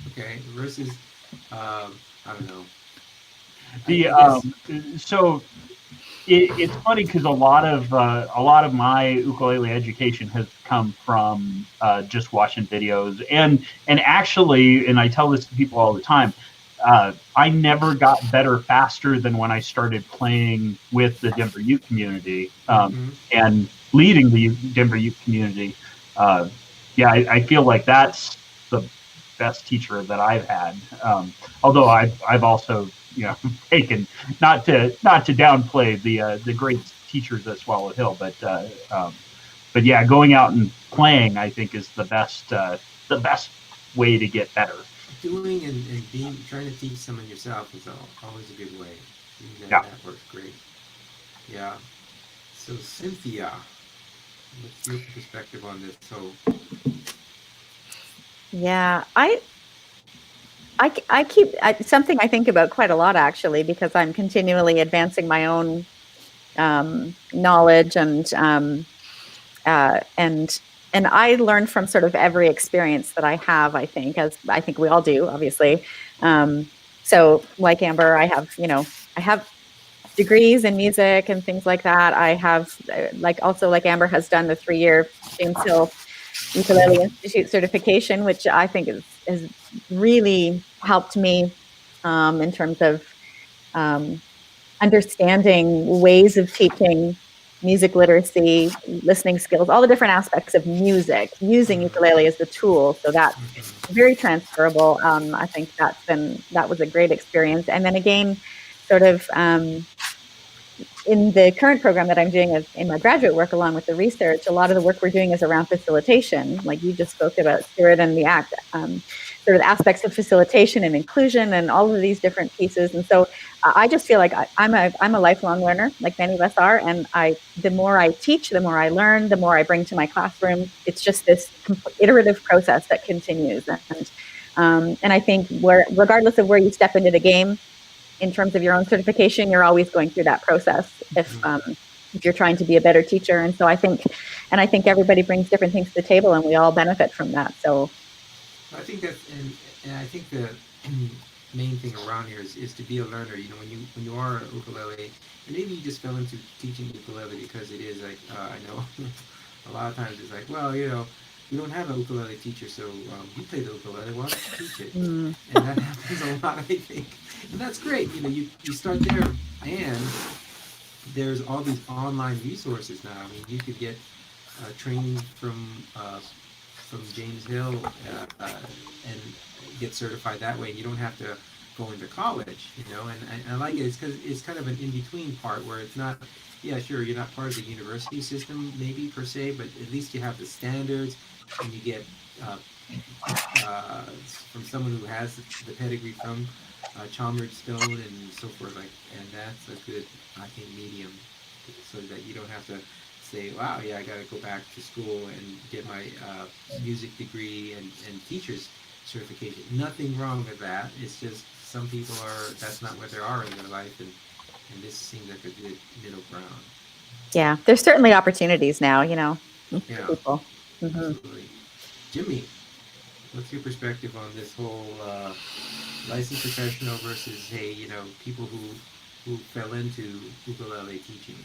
Okay. Versus, I don't know. So it's funny because a lot of my ukulele education has come from just watching videos and actually, and I tell this to people all the time. I never got better faster than when I started playing with the Denver Uke community and leading the Denver Uke community. I feel like that's the best teacher that I've had. Although I've also, you know, taken not to downplay the great teachers at Swallow Hill, but yeah, going out and playing, I think, is the best way to get better. Doing and trying to teach someone yourself is always a good way. That works great. Yeah. So Cynthia, what's your perspective on this? So yeah, I keep something I think about quite a lot, actually, because I'm continually advancing my own knowledge and I learn from sort of every experience that I have, I think we all do, obviously. So like Amber, I have degrees in music and things like that. I have like Amber has done the 3-year James Hill Ukulele Institute certification, which I think has really helped me in terms of understanding ways of teaching music literacy, listening skills, all the different aspects of music, using ukulele as the tool. So that's very transferable. I think that was a great experience. And then again, sort of in the current program that I'm doing in my graduate work, along with the research, a lot of the work we're doing is around facilitation, like you just spoke about, Stuart, and the sort of aspects of facilitation and inclusion and all of these different pieces. And so I just feel like I'm a lifelong learner, like many of us are. And the more I teach, the more I learn, the more I bring to my classroom. It's just this iterative process that continues. And I think regardless of where you step into the game, in terms of your own certification, you're always going through that process if you're trying to be a better teacher. And so I think everybody brings different things to the table, and we all benefit from that. So I think that, and I think the main thing around here is to be a learner. You know, when you are an ukulele, and maybe you just fell into teaching ukulele because it is like I know a lot of times it's like, well, you know, we don't have a ukulele teacher, so you play the ukulele, why don't you teach it? And that happens a lot, I think. And that's great. You know, you start there, and there's all these online resources now. I mean, you could get training from James Hill and get certified that way. You don't have to go into college, you know. And I like it. It's because it's kind of an in-between part where it's not, yeah, sure, you're not part of the university system maybe per se, but at least you have the standards, and you get from someone who has the pedigree from Chalmers Stone and so forth, like, and that's a good, I think, medium, so that you don't have to say, wow, yeah, I got to go back to school and get my music degree and teacher's certification. Nothing wrong with that. It's just some people that's not where they are in their life, and this seems like a good middle ground. yeah, there's certainly opportunities now, you know. Yeah, people. absolutely. Jimmy, what's your perspective on this whole licensed professional versus, hey, you know, people who fell into ukulele teaching?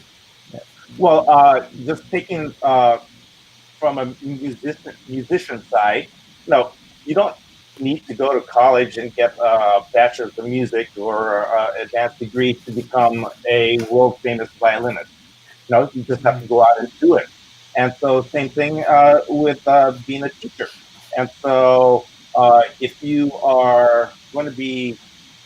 Well, just taking from a musician side, no, you don't need to go to college and get a bachelor's of music or an advanced degree to become a world famous violinist. You know, you just have to go out and do it. And so, same thing with being a teacher. And so, if you are going to be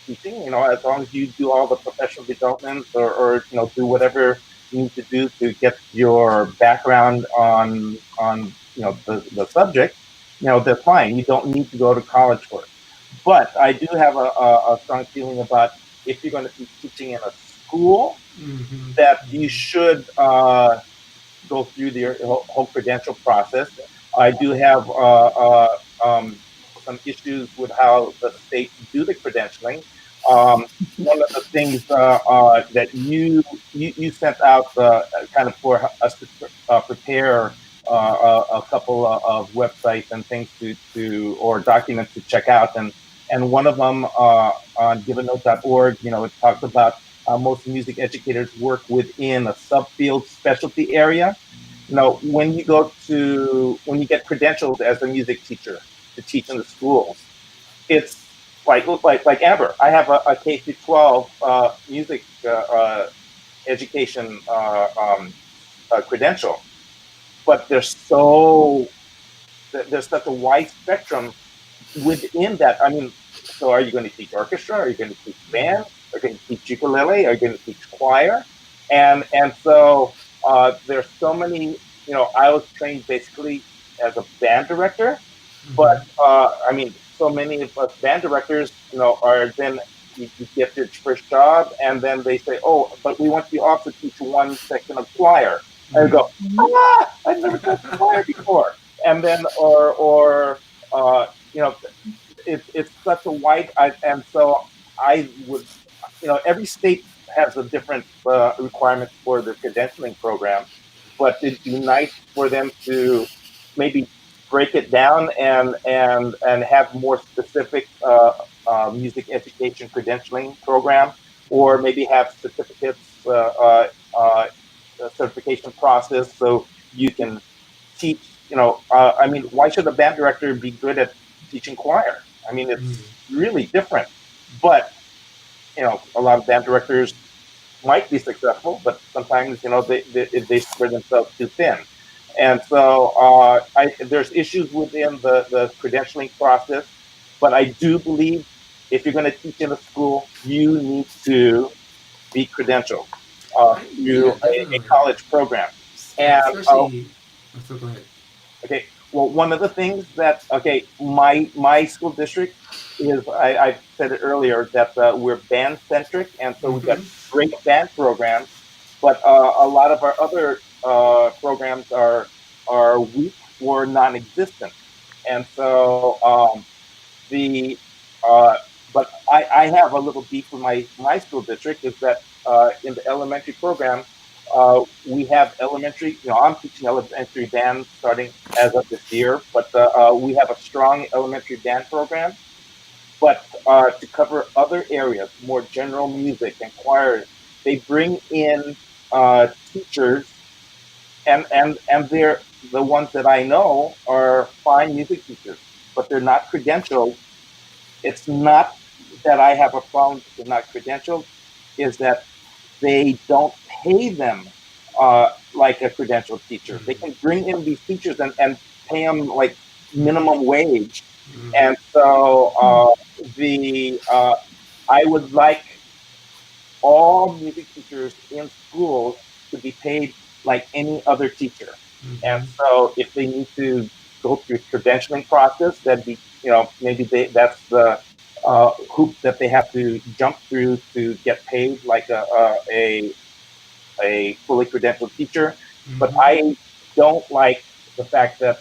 teaching, you know, as long as you do all the professional development or you know, do whatever you need to do to get your background on you know, the subject, you know, they're fine. You don't need to go to college for it. But I do have a strong feeling about if you're going to be teaching in a school, that you should go through the whole credential process. I do have some issues with how the states do the credentialing. One of the things that you sent out kind of for us to prepare a couple of websites and things to or documents to check out, and one of them on givennote.org, you know, it talks about most music educators work within a subfield specialty area. You know, when you get credentialed as a music teacher to teach in the schools, it's like Amber. I have a K through 12 music education credential, but there's such a wide spectrum within that. I mean, so are you going to teach orchestra? Are you going to teach band? Are you going to teach ukulele? Are you going to teach choir? And so there's so many. You know, I was trained basically as a band director, but I mean, so many of us band directors, you know, are then you get your first job, and then they say, oh, but we want you also to teach one section of choir. And I go, I've never taught choir before. And then, or you know, it's such a wide, and so I would, you know, every state has a different requirement for the credentialing program, but it'd be nice for them to maybe break it down and have more specific music education credentialing program, or maybe have certificates, certification process, so you can teach. You know, I mean, why should a band director be good at teaching choir? I mean, it's really different. But you know, a lot of band directors might be successful, but sometimes, you know, they spread themselves too thin. And so there's issues within the credentialing process, but I do believe if you're going to teach in a school, you need to be credentialed. through a definitely. college program. Yeah, And especially. So go ahead. okay, well, one of the things that my school district is I said it earlier that we're band centric, and so we've got great band programs, but a lot of our other programs are weak or non-existent, and so the but I have a little beef with my school district is that in the elementary program we have elementary, I'm teaching elementary band starting as of this year, but we have a strong elementary band program, but to cover other areas, more general music and choirs, they bring in teachers, and they're the ones that I know are fine music teachers, but they're not credentialed. It's not that I have a problem if they're not credentialed, is that they don't pay them like a credentialed teacher. They can bring in these teachers and pay them like minimum wage. And so I would like all music teachers in schools to be paid like any other teacher. And so if they need to go through credentialing process, that'd be, maybe that's the hoop that they have to jump through to get paid like a fully credentialed teacher. But I don't like the fact that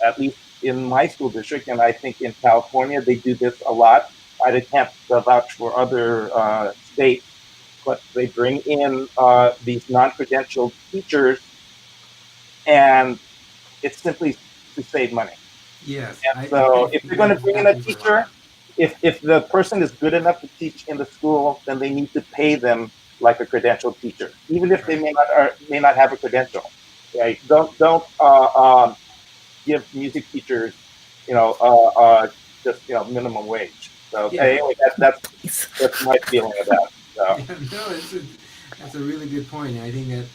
at least in my school district, and I think in California, they do this a lot. I can't vouch for other states, but they bring in these non-credentialed teachers, and it's simply to save money. Yes. And so if they're going to bring in a happens teacher, lot. if the person is good enough to teach in the school, then they need to pay them like a credentialed teacher, even if they may not have a credential. Right? Don't give music teachers, just minimum wage. So Yeah. anyway, that's my feeling of that. So. Yeah, no, that's a really good point. And I think that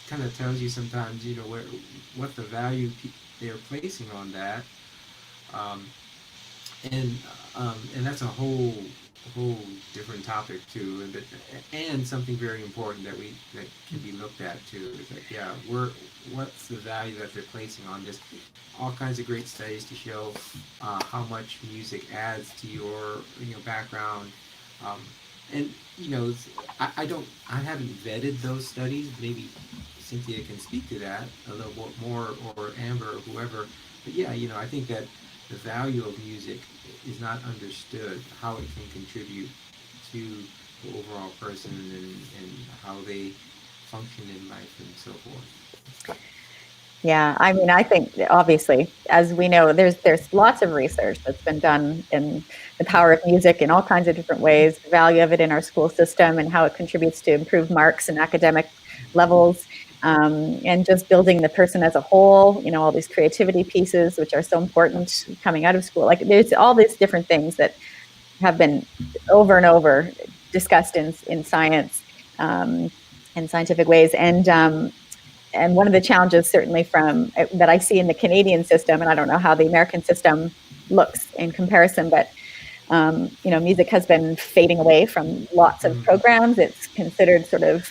kind of tells you sometimes, what the value they're placing on that, um, and and that's a whole different topic too, and something very important that can be looked at too. Is that what's the value that they're placing on this? All kinds of great studies to show how much music adds to your background. Um, and I haven't vetted those studies. Maybe Cynthia can speak to that a little bit more, or Amber, or whoever. But yeah, I think that the value of music is not understood, how it can contribute to the overall person, and how they function in life and so forth. Yeah, I mean, I think obviously, as we know, there's lots of research that's been done in the power of music in all kinds of different ways, the value of it in our school system, and how it contributes to improved marks and academic levels, and just building the person as a whole. All these creativity pieces, which are so important coming out of school. Like there's all these different things that have been over and over discussed in science, in scientific ways, and one of the challenges certainly that I see in the Canadian system, and I don't know how the American system looks in comparison, but music has been fading away from lots of programs. It's considered sort of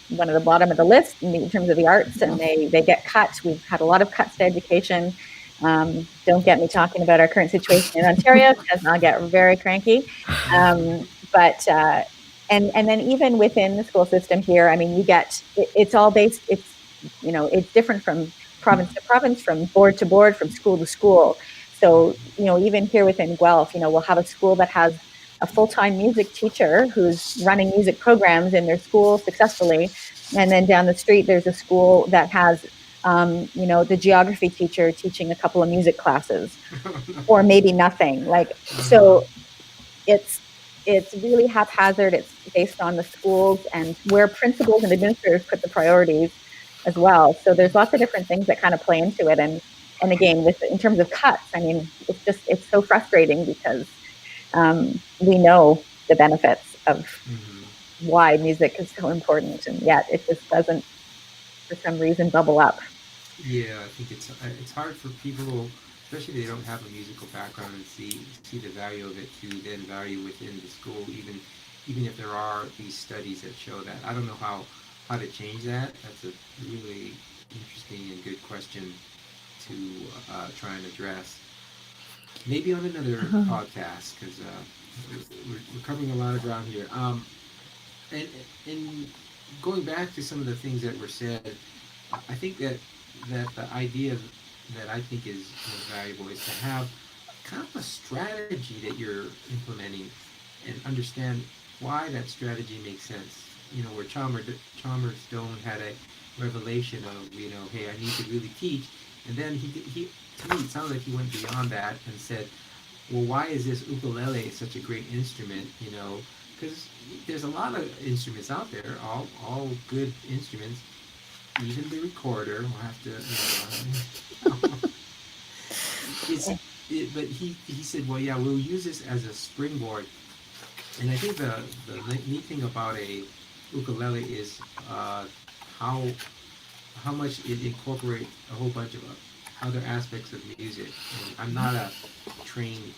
one of the bottom of the list in terms of the arts, and they get cut. We've had a lot of cuts to education. Don't get me talking about our current situation in Ontario, because I'll get very cranky. But and then even within the school system here, I mean, it's all based. It's different from province to province, from board to board, from school to school. So, even here within Guelph, we'll have a school that has a full-time music teacher who's running music programs in their school successfully. And then down the street, there's a school that has, the geography teacher teaching a couple of music classes, or maybe nothing. So it's really haphazard. It's based on the schools and where principals and administrators put the priorities as well. So there's lots of different things that kind of play into it. And again, in terms of cuts, I mean, it's so frustrating, because we know the benefits of why music is so important, and yet it just doesn't, for some reason, bubble up. Yeah, I think it's hard for people, especially if they don't have a musical background, and see the value of it, to then value within the school, even even if there are these studies that show that. I don't know how to change that. That's a really interesting and good question to try and address. Maybe on another podcast, because we're covering a lot of ground here. And going back to some of the things that were said, I think that the idea that I think is most valuable is to have kind of a strategy that you're implementing and understand why that strategy makes sense. You know, where Chalmers Stone had a revelation of, you know, hey, I need to really teach, and then he to me it sounds like he went beyond that and said, well, why is this ukulele such a great instrument? You know, because there's a lot of instruments out there, all good instruments. Even the recorder will have to, but he said, well, yeah, we'll use this as a springboard. And I think the neat thing about a ukulele is how much it incorporates a whole bunch of other aspects of music. And I'm not a trained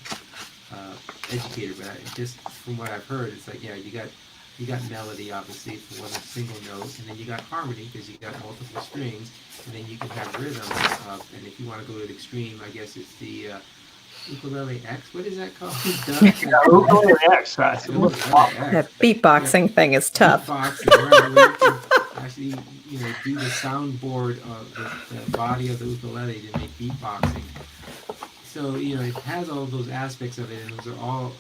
educator, but just from what I've heard, it's like, yeah, you got melody, obviously, for one single note, and then you got harmony because you got multiple strings, and then you can have rhythm. And if you want to go to the extreme, I guess it's the ukulele X. What is that called? Ukulele X. That beatboxing thing is tough. Beatboxing, right? Where you can actually, you know, do the soundboard of the body of the ukulele to make beatboxing. So, you know, it has all those aspects of it, and those are all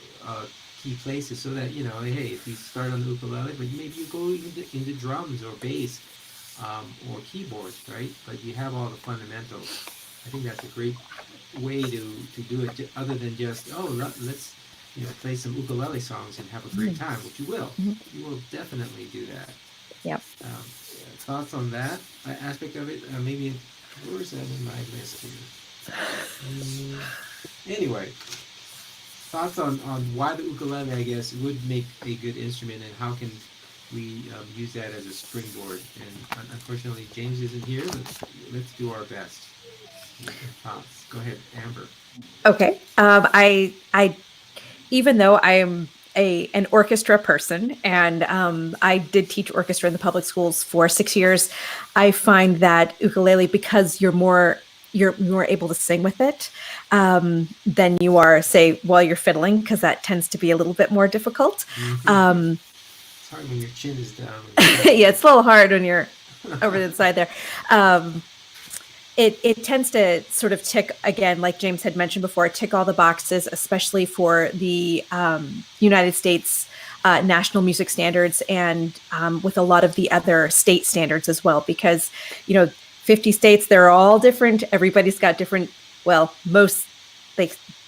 key places, so that, you know, hey, if you start on the ukulele, but maybe you go into drums or bass or keyboards, right? But you have all the fundamentals. I think that's a great way to do it, other than just, oh, let's, you know, play some ukulele songs and have a great time, which you will. You will definitely do that. Yep. Thoughts on that aspect of it? Maybe, where's that in my list here? Anyway, thoughts on why the ukulele, I guess, would make a good instrument, and how can we use that as a springboard? And unfortunately, James isn't here, but let's do our best. Thoughts? Go ahead, Amber. Okay. I even though I am an orchestra person, and I did teach orchestra in the public schools for 6 years, I find that ukulele, because you're more able to sing with it than you are, say, while you're fiddling, because that tends to be a little bit more difficult. It's hard when your chin is down. Yeah, it's a little hard when you're over the side there. It tends to sort of tick, again, like James had mentioned before, tick all the boxes, especially for the United States national music standards, and with a lot of the other state standards as well, because, you know, 50 states, they're all different. Everybody's got different, well,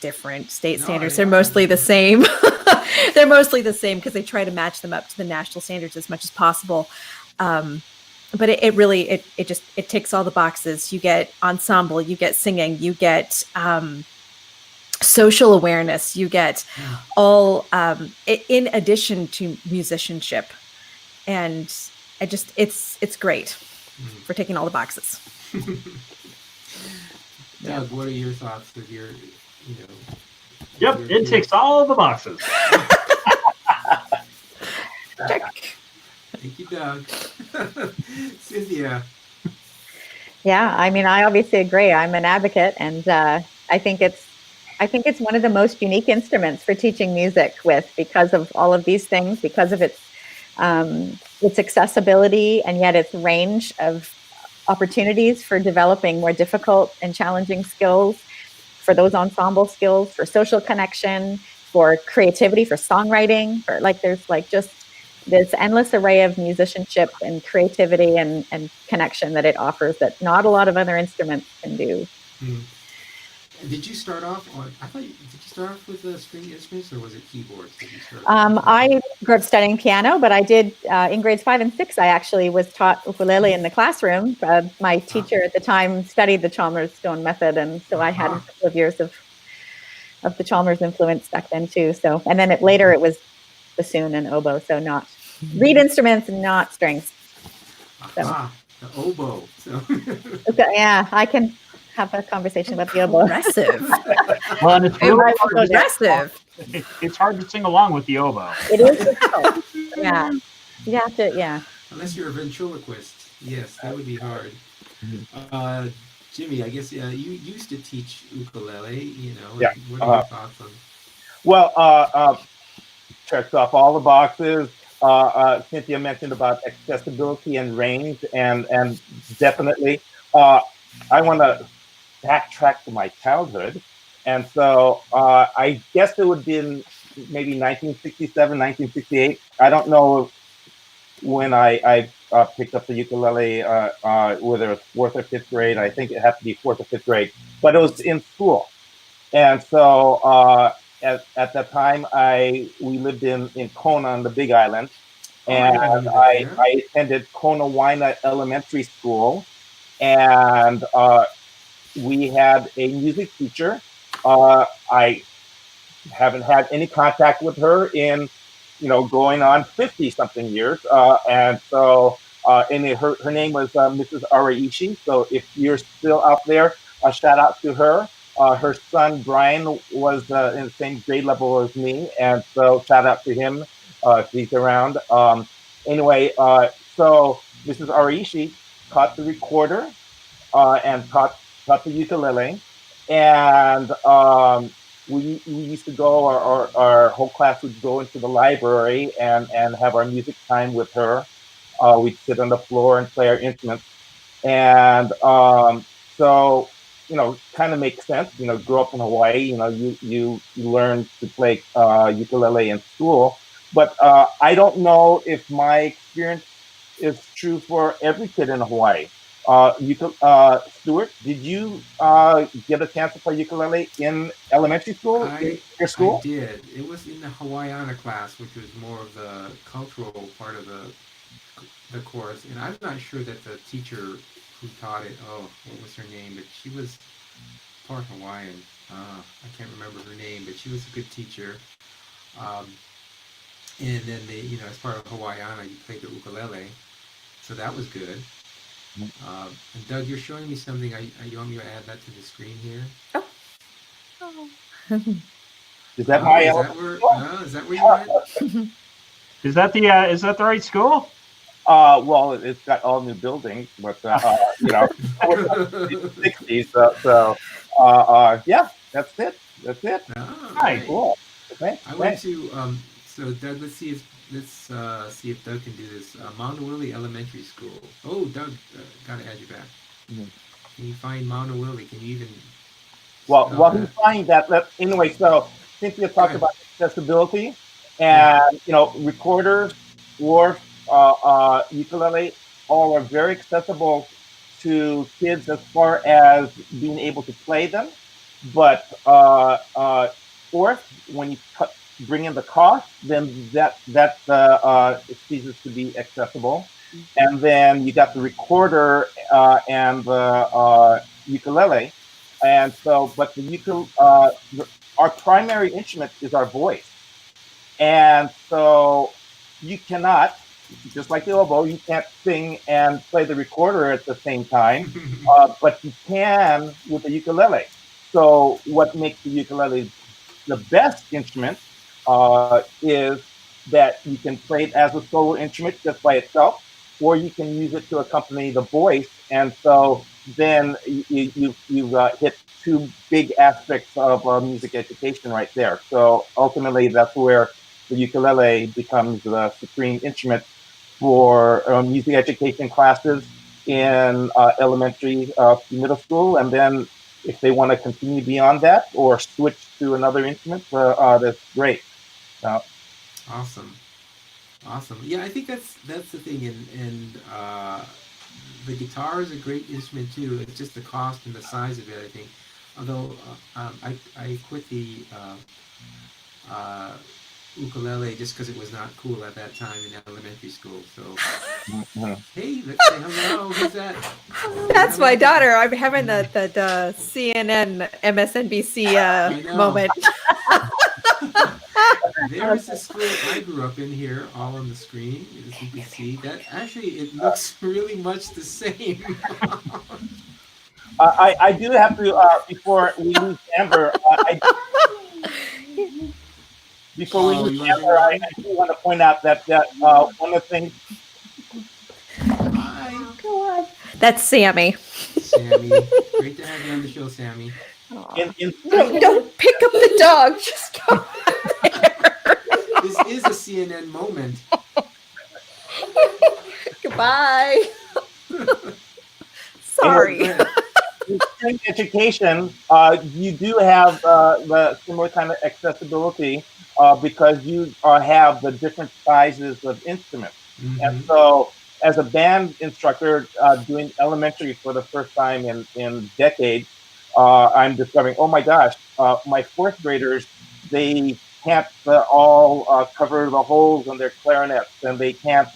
different state standards. They're mostly the same. They're mostly the same because they try to match them up to the national standards as much as possible. But it really ticks all the boxes. You get ensemble, you get singing, you get social awareness, you get all in addition to musicianship, and it's great for taking all the boxes. Doug, what are your thoughts of your, you know? Yep, it ticks all the boxes. Check. Thank you, Doug. Cynthia. Yeah, I mean, I obviously agree. I'm an advocate, and I think it's one of the most unique instruments for teaching music with, because of all of these things, because of its accessibility, and yet its range of opportunities for developing more difficult and challenging skills, for those ensemble skills, for social connection, for creativity, for songwriting, for there's just this endless array of musicianship and creativity and connection that it offers that not a lot of other instruments can do. Did you start off did you start off with string instruments, or was it keyboards? I grew up studying piano, but I did in grades 5 and 6. I actually was taught ukulele in the classroom. My teacher at the time studied the Chalmers Stone method, and so I had a couple of years of the Chalmers influence back then too. So, and then later it was bassoon and oboe, so not reed instruments and not strings. So. The oboe. So. Okay, yeah, I can have a conversation about the oboe. Progressive. Well, and it's progressive. It's hard to sing along with the oboe. It is difficult. Yeah. You have to, yeah. Unless you're a ventriloquist. Yes, that would be hard. Mhm. Jimmy, I guess you used to teach ukulele. Yeah. What are your thoughts on? Well, checks off all the boxes. Cynthia mentioned about accessibility and range, and definitely, I want to backtrack to my childhood, and so I guess it would be in maybe 1967, 1968. I don't know when I picked up the ukulele, whether it was fourth or fifth grade. I think it had to be fourth or fifth grade, but it was in school. And so at that time, we lived in Kona on the Big Island, and I attended Kona Waina Elementary School, and we had a music teacher. I haven't had any contact with her in going on 50 something years, and so and her name was Mrs. Araishi. So if you're still out there, a shout out to her. Her son Brian was in the same grade level as me, and so shout out to him if he's around. Anyway, so Mrs. Araishi taught the recorder and taught the ukulele, and we used to go. Our whole class would go into the library and have our music time with her. We'd sit on the floor and play our instruments, and so kind of makes sense. Grew up in Hawaii. You learn to play ukulele in school, but I don't know if my experience is true for every kid in Hawaii. Stuart, did you get a chance to play ukulele in elementary school? In your school? I did. It was in the Hawaiiana class, which was more of the cultural part of the course, and I'm not sure that the teacher who taught it. Oh, what was her name? But she was part Hawaiian. I can't remember her name, but she was a good teacher. And then as part of Hawaiiana, you played the ukulele, so that was good. And Doug, you're showing me something. You want me to add that to the screen here? Is that my? Is that where you went? Is that the right school? Well, it's got all new buildings, but '60s. So yeah, that's it. That's it. Right. Cool. Thanks. I went to so Doug. Let's see if Doug can do this. Mauna Willie Elementary School. Oh, Doug, gotta add you back. Mm-hmm. Can you find Mauna Willie? Can you even? Well, while he's finding that, anyway. So Cynthia talked about accessibility, and recorders or ukulele all are very accessible to kids as far as being able to play them. But fourth, when you bring in the cost, then that ceases to be accessible. And then you got the recorder and the ukulele, and so but our primary instrument is our voice, and so you cannot, just like the oboe, you can't sing and play the recorder at the same time, but you can with the ukulele. So what makes the ukulele the best instrument is that you can play it as a solo instrument just by itself, or you can use it to accompany the voice. And so then you've hit two big aspects of music education right there. So ultimately, that's where the ukulele becomes the supreme instrument for music education classes in elementary, middle school, and then if they want to continue beyond that or switch to another instrument, that's great. Awesome. Yeah, I think that's the thing, and the guitar is a great instrument too. It's just the cost and the size of it, I think. Although I quit the ukulele just because it was not cool at that time in elementary school. So, hey, let's say hello. Who's that? That's my daughter. I'm having the CNN MSNBC moment. There's the school I grew up in here, all on the screen, as you can see. That actually, it looks really much the same. I do have to, before we lose Amber, Before we Oh, lose you want to Amber, I do want to point out that one of the things. Hi, Go on. That's Sammy. Sammy. Great to have you on the show, Sammy. In No, don't pick up the dog. Just go. This is a CNN moment. Goodbye. Sorry. in string education, you do have the similar kind of accessibility because you have the different sizes of instruments. And so, as a band instructor doing elementary for the first time in decades, I'm discovering, oh my gosh, my fourth graders, they can't all cover the holes in their clarinets, and they can't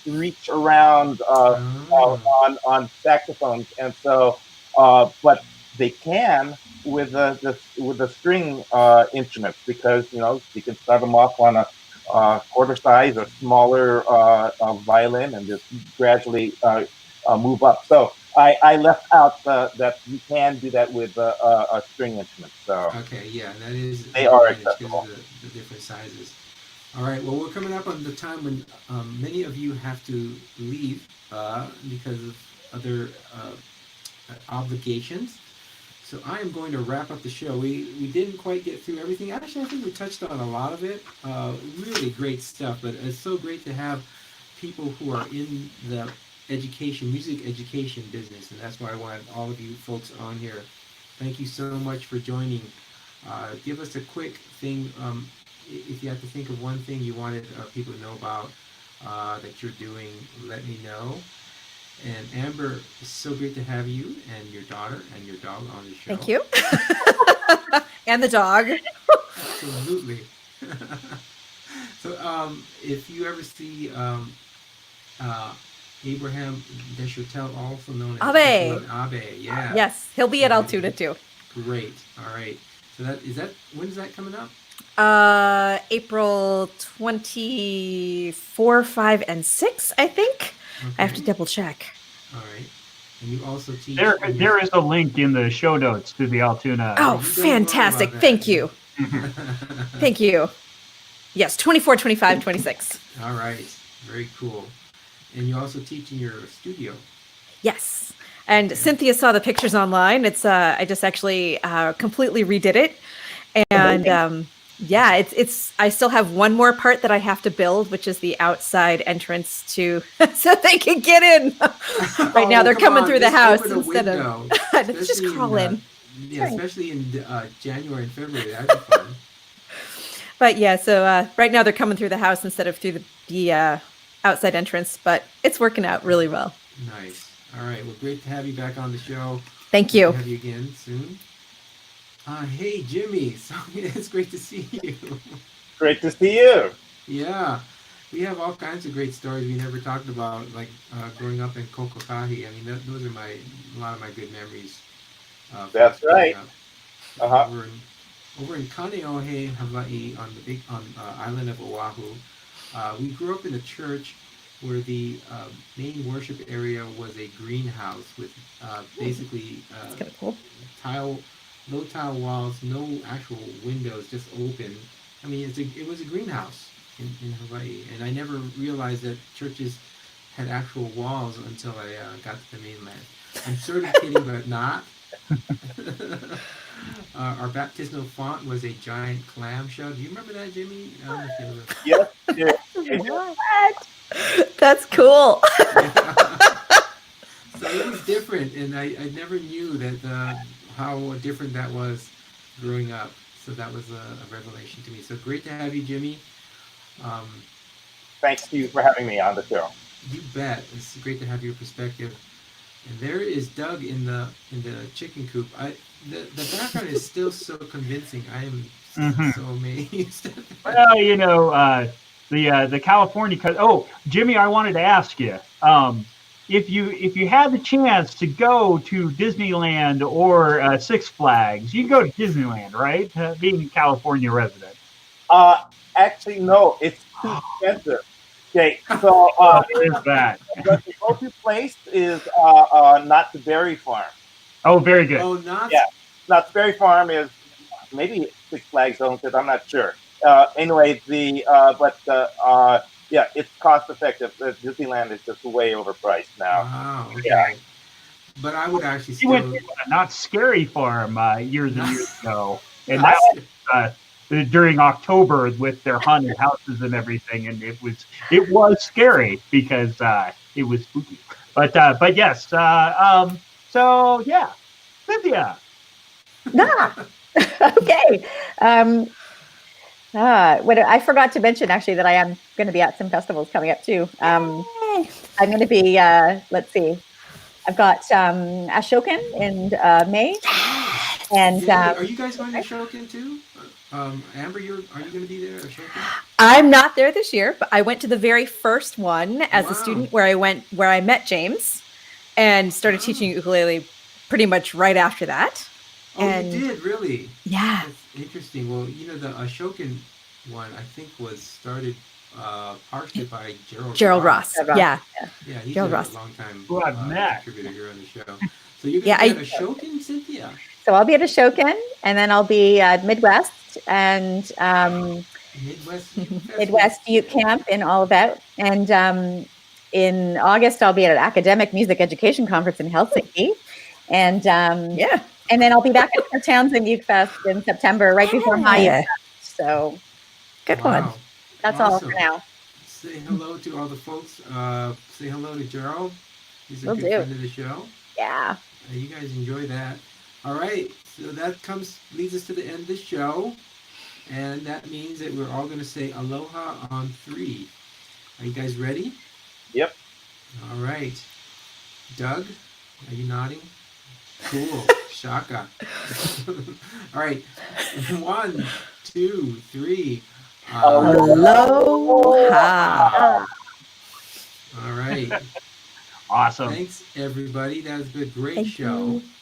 reach around on saxophones, and so, but they can with the string instruments, because you can start them off on a quarter size or smaller violin and just gradually move up. So I left out that you can do that with a string instrument. So Okay, yeah, that is they are advantage accessible. because of the different sizes. All right, well, we're coming up on the time when many of you have to leave because of other obligations. So I am going to wrap up the show. We didn't quite get through everything. Actually, I think we touched on a lot of it. Really great stuff, but it's so great to have people who are in the music education business, and that's why I want all of you folks on here. Thank you so much for joining. Give us a quick thing. If you have to think of one thing you wanted people to know about that you're doing, let me know. And Amber, it's so great to have you and your daughter and your dog on the show. Thank you. And the dog. Absolutely. So if you ever see Abraham Deshotel, also known as Abe. Abe, yeah. Yes, he'll be at Altoona too. Great. All right. So when is that coming up? April 24, 5, and 6, I think. Okay. I have to double check. All right. And you also teach. There is a link in the show notes to the Altoona. Oh, you don't fantastic. know about Thank that. you. Thank you. Yes, 24, 25, 26. All right. Very cool. And you also teach in your studio. Yes. And Cynthia saw the pictures online. It's I just actually completely redid it. And yeah, it's I still have one more part that I have to build, which is the outside entrance to so they can get in. Right now they're coming through the house instead of just crawl in. Yeah, especially in January and February. That'd be fun. But yeah, so right now they're coming through the house instead of through the outside entrance, but it's working out really well. Nice. All right. Well, great to have you back on the show. Thank you. We'll have you again soon. Hey, Jimmy. So it's great to see you. Great to see you. Yeah. We have all kinds of great stories we never talked about, like growing up in Kokokahi. I mean, those are a lot of my good memories. That's right. Over in Kaneohe, Hawaii, on the island of Oahu, we grew up in a church where the main worship area was a greenhouse with basically That's kind of cool. low tile walls, no actual windows, just open. I mean, it was a greenhouse in Hawaii, and I never realized that churches had actual walls until I got to the mainland. I'm sort of kidding, but not. Our baptismal font was a giant clamshell. Do you remember that, Jimmy? I don't know if you ever... Yes. What? That's cool. So it was different, and I never knew that how different that was growing up. So that was a revelation to me. So great to have you, Jimmy. Thanks to you for having me on the show. You bet. It's great to have your perspective. And there is Doug in the chicken coop. The background is still so convincing. I am so amazed. Well, the California. Oh, Jimmy, I wanted to ask you, if you had the chance to go to Disneyland or Six Flags, you'd go to Disneyland, right? Being a California resident. Actually, no, it's too expensive. Okay, so there's that. the go-to place is Knott's Berry Farm. Oh, very good. Oh, not. Yeah, Knott's Berry Farm is maybe Six Flags owns it. I'm not sure. anyway, yeah, it's cost effective. Disneyland is just way overpriced now. Wow. Okay. Yeah. But I would actually He went still. to a Not Scary Farm years and years ago, and Not that was during October with their haunted houses and everything, and it was scary because it was spooky. But yes, so yeah, Cynthia. Okay. What I forgot to mention actually that I am going to be at some festivals coming up too. I'm going to be. Let's see. I've got Ashokan in May, and are you guys going to Ashokan too? Amber, are you going to be there at Ashokan? I'm not there this year, but I went to the very first one as a Wow. student where I met James and started teaching ukulele pretty much right after that. Oh, And- you did, really? Yeah. That's interesting. Well, the Ashokan one, I think, was started partially by Gerald Ross. Ross. Yeah. Yeah, he's Gerald a Ross. long time Who I've met. contributor here on the show. So you're Yeah, going to be at Ashokan, Cynthia? so I'll be at Ashokan, and then I'll be at Midwest and Midwest Youth Festival. Midwest Youth Camp in All About, and in August I'll be at an academic music education conference in Helsinki, and Yeah. and then I'll be back at Port Townsend Youth Fest in September, right before my Yeah. Youth Fest. So Good one. Wow. that's all Awesome. for now. Say hello to all the folks. Say hello to Gerald. He's a Will good do. friend of the show. Yeah. You guys enjoy that. All right. So that leads us to the end of the show. And that means that we're all going to say aloha on 3. Are you guys ready? Yep. All right. Doug, are you nodding? Cool. Shaka. All right. 1, 2, 3. Aloha. All right. Awesome. Thanks, everybody. That was a great Thank show. you.